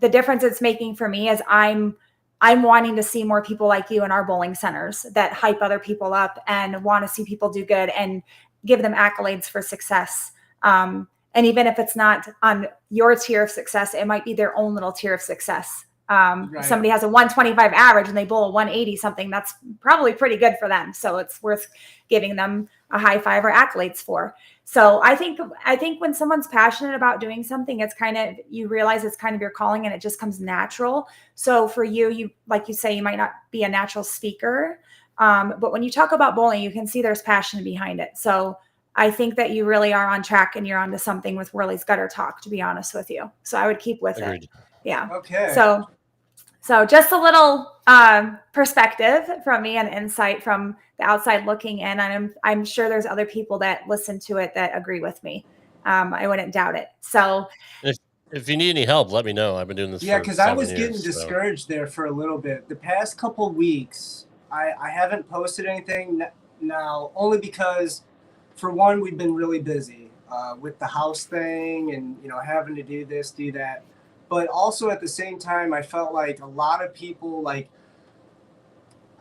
the difference it's making for me is I'm I'm wanting to see more people like you in our bowling centers that hype other people up and want to see people do good and give them accolades for success. And even if it's not on your tier of success, it might be their own little tier of success. If somebody has a 125 average and they bowl a 180 something, that's probably pretty good for them. So it's worth giving them a high five or accolades for. So I think when someone's passionate about doing something, it's kind of, you realize it's kind of your calling and it just comes natural. So for you, like you say, you might not be a natural speaker. But when you talk about bowling, you can see there's passion behind it. So I think that you really are on track and you're onto something with Worley's Gutter Talk, to be honest with you. So I would keep with Agreed. it. Yeah. Okay. So just a little perspective from me and insight from the outside looking in. And I'm sure there's other people that listen to it that agree with me. I wouldn't doubt it. So if you need any help, let me know. I've been doing this. Yeah, because I was getting discouraged there for a little bit. The past couple weeks, I haven't posted anything now, only because, for one, we've been really busy with the house thing and, having to do this, do that. But also at the same time, I felt like a lot of people, like,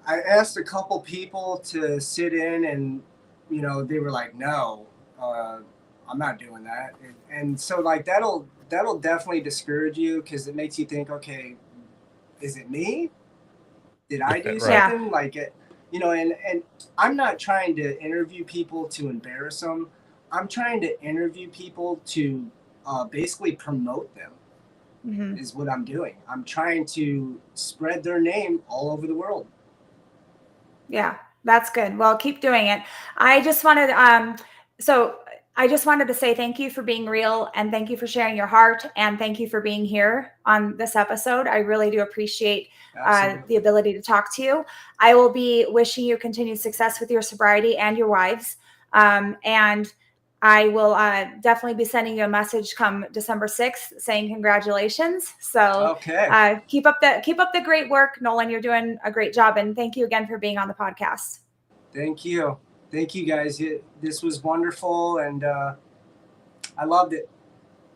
I asked a couple people to sit in and, they were like, no, I'm not doing that. And so, like, that'll definitely discourage you because it makes you think, okay, is it me? Did I do something? Yeah. Like, and I'm not trying to interview people to embarrass them. I'm trying to interview people to basically promote them. Mm-hmm. Is what I'm doing. I'm trying to spread their name all over the world. Yeah, that's good. Well, keep doing it. I just wanted to say thank you for being real and thank you for sharing your heart and thank you for being here on this episode. I really do appreciate the ability to talk to you. I will be wishing you continued success with your sobriety and your wives. And I will definitely be sending you a message come December 6th saying congratulations. So keep up the great work, Nolan. You're doing a great job. And thank you again for being on the podcast. Thank you. Thank you, guys. This was wonderful. And I loved it.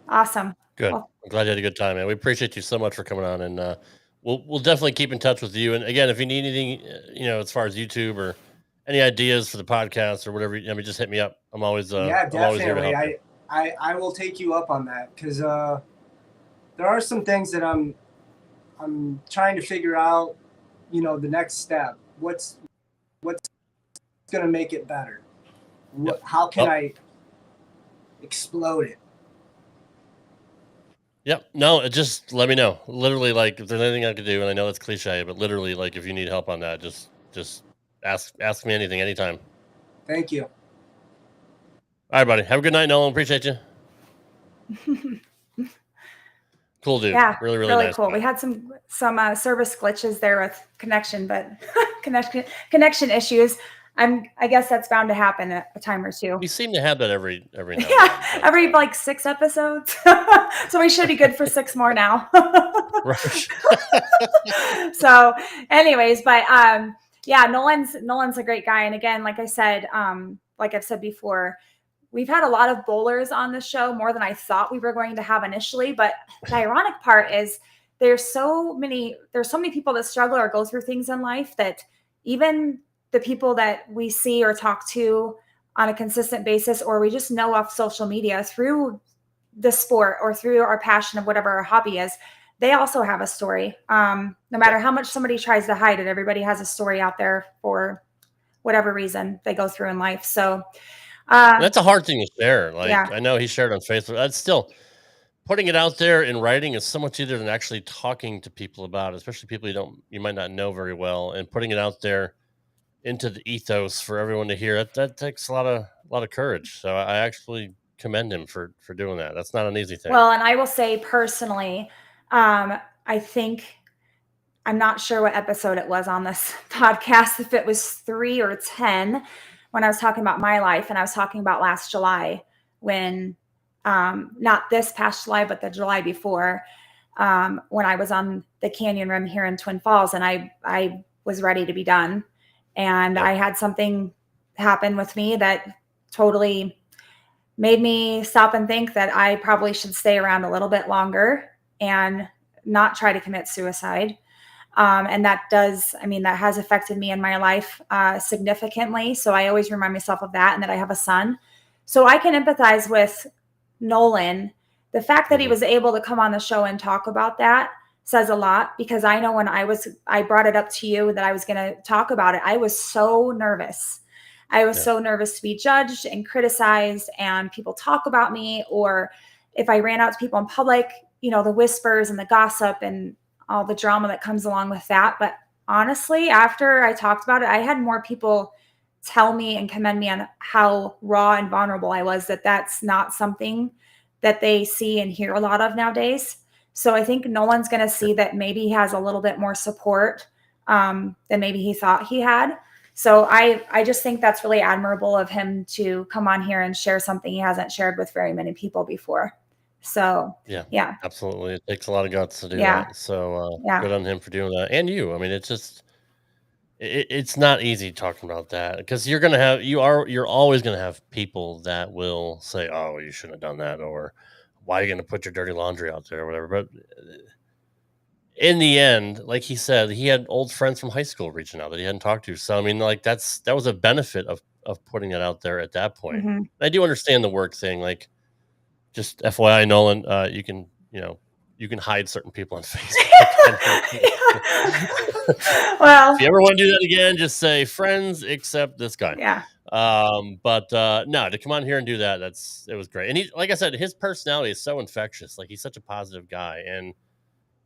Awesome. Good. Well, I'm glad you had a good time, man. We appreciate you so much for coming on. And we'll definitely keep in touch with you. And again, if you need anything, as far as YouTube or any ideas for the podcast or whatever, just hit me up. I'm always definitely. I'm always here to help you. I will take you up on that because there are some things that I'm trying to figure out. The next step. What's going to make it better? How can I explode it? Yep. No, just let me know. Literally, like if there's anything I could do, and I know that's cliche, but literally, like if you need help on that, just ask me anything, anytime. Thank you. All right, buddy. Have a good night, Nolan. Appreciate you. Cool, dude. Yeah, really nice cool. guy. We had some service glitches there with connection, but connection issues. I guess that's bound to happen at a time or two. We seem to have that every now and then. Every like 6 episodes. So we should be good for 6 more now. Right. So, anyways, but yeah, Nolan's a great guy, and again, like I said, like I've said before, we've had a lot of bowlers on the show, more than I thought we were going to have initially. But the ironic part is there's so many people that struggle or go through things in life that even the people that we see or talk to on a consistent basis, or we just know off social media through the sport or through our passion of whatever our hobby is, they also have a story. No matter how much somebody tries to hide it, everybody has a story out there for whatever reason they go through in life. So that's a hard thing to share. Like, yeah. I know he shared on Facebook. That's still putting it out there in writing is so much easier than actually talking to people about it, especially people you might not know very well, and putting it out there into the ethos for everyone to hear. That takes a lot of courage. So I actually commend him for doing that. That's not an easy thing. Well, and I will say personally, I think, I'm not sure what episode it was on this podcast, if it was 3 or 10, when I was talking about my life, and I was talking about last July when, not this past July, but the July before, when I was on the canyon rim here in Twin Falls, and I was ready to be done. And I had something happen with me that totally made me stop and think that I probably should stay around a little bit longer and not try to commit suicide. And that has affected me in my life significantly. So I always remind myself of that, and that I have a son. So I can empathize with Nolan. The fact that he was able to come on the show and talk about that says a lot, because I know when I brought it up to you that I was going to talk about it, I was so nervous. I was so nervous to be judged and criticized and people talk about me, or if I ran out to people in public, the whispers and the gossip and all the drama that comes along with that. But honestly, after I talked about it, I had more people tell me and commend me on how raw and vulnerable I was, that's not something that they see and hear a lot of nowadays. So I think Nolan's going to see that maybe he has a little bit more support than maybe he thought he had. So I just think that's really admirable of him to come on here and share something he hasn't shared with very many people before. So yeah, absolutely. It takes a lot of guts to do that. So good on him for doing that. And you, I mean, it's just, it's not easy talking about that, because you're always going to have people that will say, oh, you shouldn't have done that, or why are you going to put your dirty laundry out there or whatever. But in the end, like he said, he had old friends from high school reaching out that he hadn't talked to. So, I mean, like that was a benefit of putting it out there at that point. Mm-hmm. I do understand the work thing. Like, just FYI, Nolan, you can hide certain people on Facebook. Well, if you ever want to do that again, just say friends except this guy. Yeah. But no, to come on here and do that, it was great. And he, like I said, his personality is so infectious. Like, he's such a positive guy, and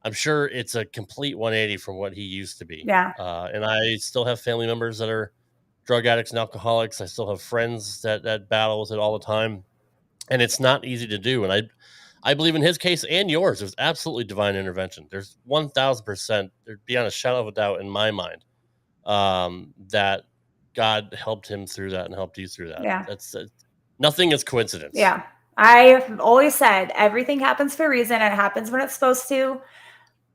I'm sure it's a complete 180 from what he used to be. Yeah. And I still have family members that are drug addicts and alcoholics. I still have friends that battle with it all the time. And it's not easy to do. And I believe in his case and yours, it was absolutely divine intervention. There's 1,000%, there'd be on a shadow of a doubt in my mind, that God helped him through that and helped you through that. Yeah. Nothing is coincidence. Yeah. I've always said everything happens for a reason, and it happens when it's supposed to.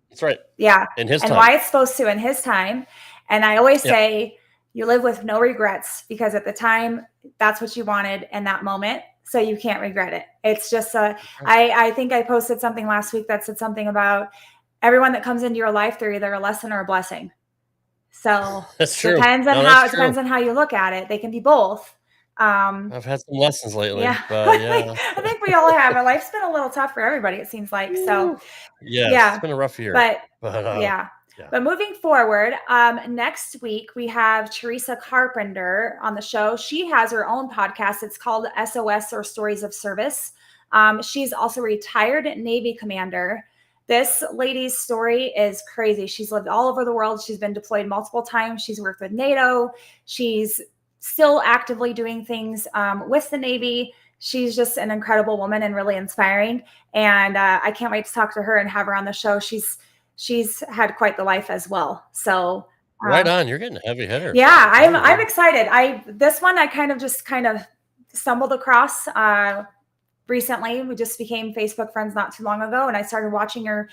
That's right. Yeah. In his and time. why it's supposed to in his time. And I always say you live with no regrets, because at the time that's what you wanted in that moment. So you can't regret it. It's just I think I posted something last week that said something about everyone that comes into your life, they're either a lesson or a blessing. So that's true. Depends on how you look at it. They can be both. I've had some lessons lately. Yeah. But I think we all have. Life's been a little tough for everybody, it seems like. So it's been a rough year. But But moving forward, next week we have Teresa Carpenter on the show. She has her own podcast. It's called SOS, or Stories of Service. She's also a retired Navy commander. This lady's story is crazy. She's lived all over the world. She's been deployed multiple times. She's worked with NATO. She's still actively doing things with the Navy. She's just an incredible woman and really inspiring. And I can't wait to talk to her and have her on the show. She's had quite the life as well. So right on, you're getting a heavy hitter. Yeah, I'm excited. This one I kind of stumbled across recently. We just became Facebook friends not too long ago, and I started watching her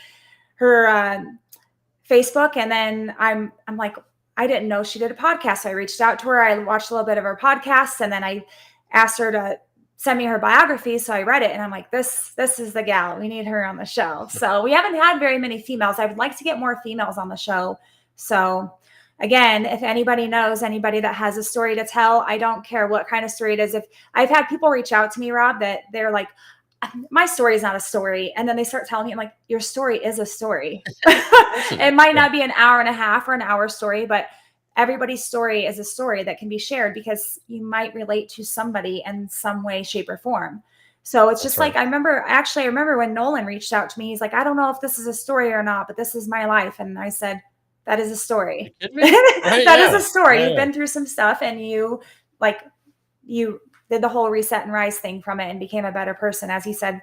Facebook, and then I'm like, I didn't know she did a podcast. So I reached out to her. I watched a little bit of her podcast, and then I asked her to send me her biography. So I read it, and I'm like, this is the gal. We need her on the show. So we haven't had very many females. I would like to get more females on the show. So again, if anybody knows anybody that has a story to tell, I don't care what kind of story it is. If I've had people reach out to me, Rob, that they're like, my story is not a story. And then they start telling me, I'm like, your story is a story. It might not be an hour and a half or an hour story, but everybody's story is a story that can be shared, because you might relate to somebody in some way, shape, or form. So it's just like, I remember when Nolan reached out to me, he's like, I don't know if this is a story or not, but this is my life. And I said, that is a story. That is a story. You've been through some stuff, and you did the whole reset and rise thing from it and became a better person. As he said,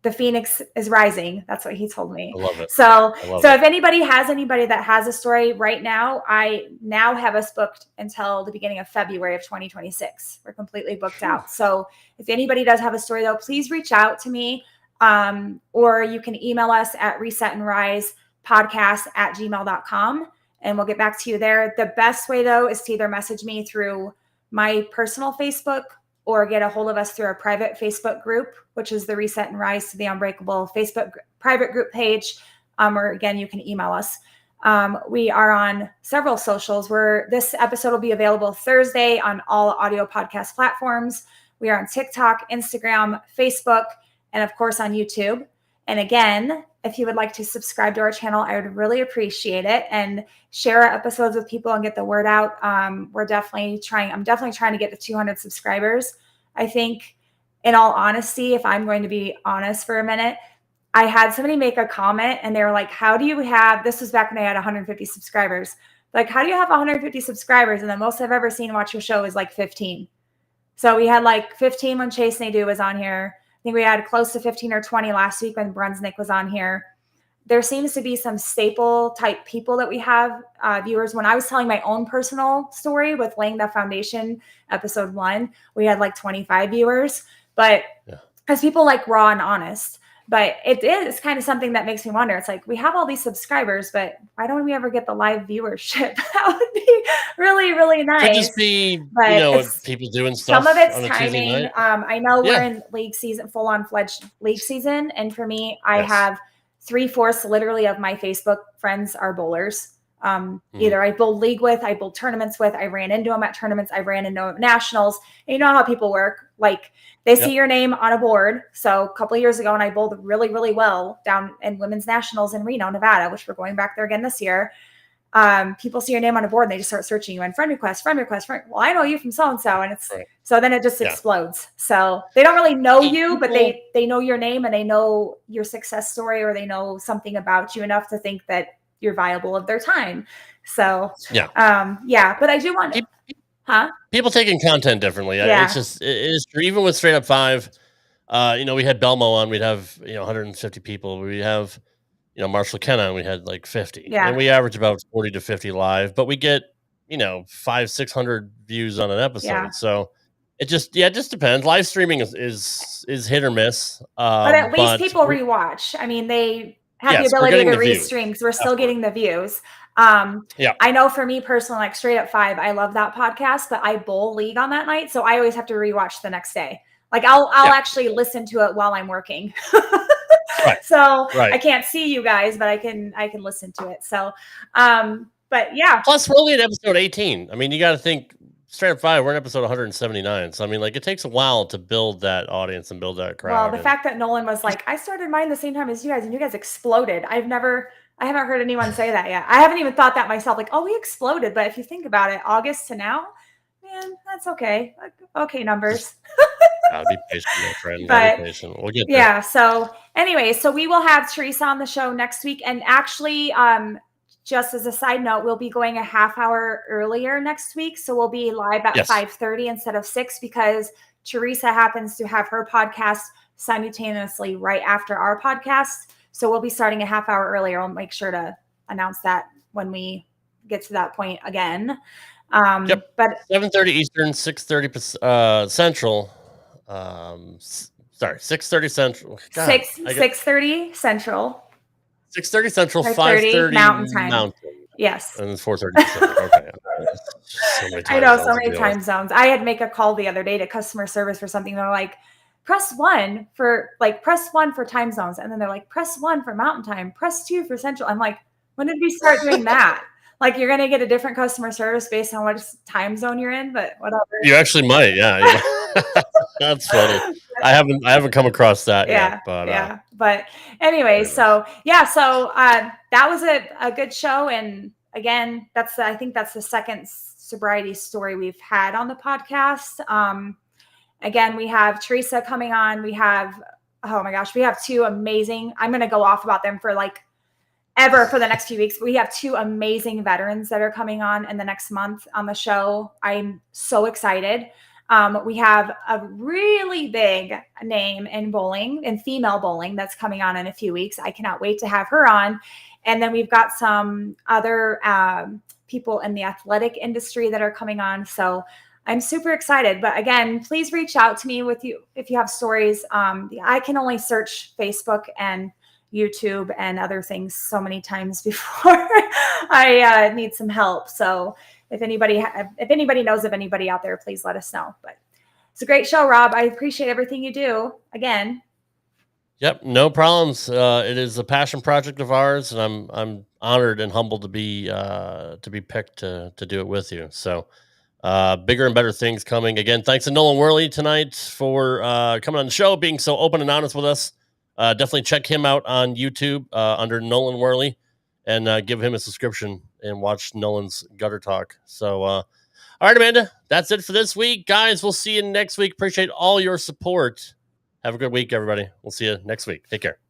the phoenix is rising. That's what he told me. I love it. So if anybody that has a story right now, I now have us booked until the beginning of February of 2026. We're completely booked out. So if anybody does have a story, though, please reach out to me, or you can email us at resetandrisepodcast@gmail.com, and we'll get back to you there. The best way, though, is to either message me through my personal Facebook or get a hold of us through our private Facebook group, which is the Reset and Rise to the Unbreakable Facebook private group page. Or again, you can email us. We are on several socials where this episode will be available Thursday on all audio podcast platforms. We are on TikTok, Instagram, Facebook, and of course on YouTube. And again, if you would like to subscribe to our channel, I would really appreciate it, and share our episodes with people and get the word out. I'm definitely trying to get to 200 subscribers. I think, in all honesty, if I'm going to be honest for a minute, I had somebody make a comment and they were like, how do you have, this was back when I had 150 subscribers. Like, how do you have 150 subscribers? And the most I've ever seen watch your show is like 15. So we had like 15 when Chase Nadeau was on here. I think we had close to 15 or 20 last week when Brunsnick was on here. There seems to be some staple type people that we have, viewers. When I was telling my own personal story with laying the foundation, episode 1, we had like 25 viewers, but because people like raw and honest. But it's kind of something that makes me wonder. It's like, we have all these subscribers, but why don't we ever get the live viewership? That would be really, really nice. Could just be, people doing stuff. Some of it's on a timing. I know we're in league season, full on fledged league season. And for me, I have 3/4 literally of my Facebook friends are bowlers. Either I bowled league with, I bowled tournaments with, I ran into them at tournaments, I ran into them at nationals. And you know how people work. Like, they see your name on a board. So a couple of years ago, when I bowled really, really well down in women's nationals in Reno, Nevada, which we're going back there again this year, people see your name on a board and they just start searching you and friend request. Well, I know you from so-and-so. And it's, so then it just explodes. So they don't really know you, but they know your name and they know your success story, or they know something about you enough to think that you're viable of their time. So, but I do want to, people taking content differently. It's just, it is true. Even with Straight Up 5, we had Belmo on, we'd have, 150 people. We have, Marshall Kenna, and we had like 50. And we average about 40 to 50 live, but we get, 500-600 views on an episode. So it just depends. Live streaming is hit or miss. But at least people rewatch. I mean, they have the ability to restream because we're still getting the views. I know for me personally, like Straight Up 5, I love that podcast, but I bowl league on that night. So I always have to rewatch the next day. Like I'll actually listen to it while I'm working. So I can't see you guys, but I can listen to it. So, but yeah. Plus we're only at episode 18. I mean, you got to think Straight Up 5, we're in episode 179. So, I mean, like, it takes a while to build that audience and build that crowd. Well, the fact that Nolan was like, I started mine the same time as you guys, and you guys exploded. I haven't heard anyone say that yet. I haven't even thought that myself. Like, oh, we exploded. But if you think about it, August to now, man, that's okay. Okay, numbers. Gotta be patient, my friend. Gotta be patient. We'll get there. Yeah. So, anyway, so we will have Teresa on the show next week, and actually, just as a side note, we'll be going a half hour earlier next week. So we'll be live at 5:30 instead of 6, because Teresa happens to have her podcast simultaneously right after our podcast. So we'll be starting a half hour earlier. I'll make sure to announce that when we get to that point again. But 7:30 Eastern, 6:30 Central. 6:30 Central. 6:30 Central. 6:30 Central, 5:30 Mountain Time. Yes. And it's 4:30 Pacific. Okay. I know, so many time zones. I had to make a call the other day to customer service for something. They're like, press 1 for time zones. And then they're like, press 1 for Mountain Time, press 2 for Central. I'm like, when did we start doing that? Like, you're going to get a different customer service based on what time zone you're in, but whatever. You actually might. Yeah. That's funny. I haven't come across that yet. But but anyway, so that was a good show. And again, I think that's the second sobriety story we've had on the podcast. Again, we have Teresa coming on. We have, oh my gosh, we have 2 amazing, I'm going to go off about them for like ever for the next few weeks. We have 2 amazing veterans that are coming on in the next month on the show. I'm so excited. We have a really big name in bowling, in female bowling, that's coming on in a few weeks. I cannot wait to have her on. And then we've got some other people in the athletic industry that are coming on. So I'm super excited. But again, please reach out to me if you have stories. I can only search Facebook and YouTube and other things so many times before I need some help. So if anybody knows of anybody out there, please let us know. But it's a great show, Rob. I appreciate everything you do. Again. Yep, no problems. It is a passion project of ours, and I'm honored and humbled to be picked to do it with you. So, bigger and better things coming. Again, thanks to Nolan Worley tonight for coming on the show, being so open and honest with us. Definitely check him out on YouTube under Nolan Worley, and give him a subscription and watch Nolan's Gutter Talk. So, all right, Amanda, that's it for this week, guys. We'll see you next week. Appreciate all your support. Have a good week, everybody. We'll see you next week. Take care.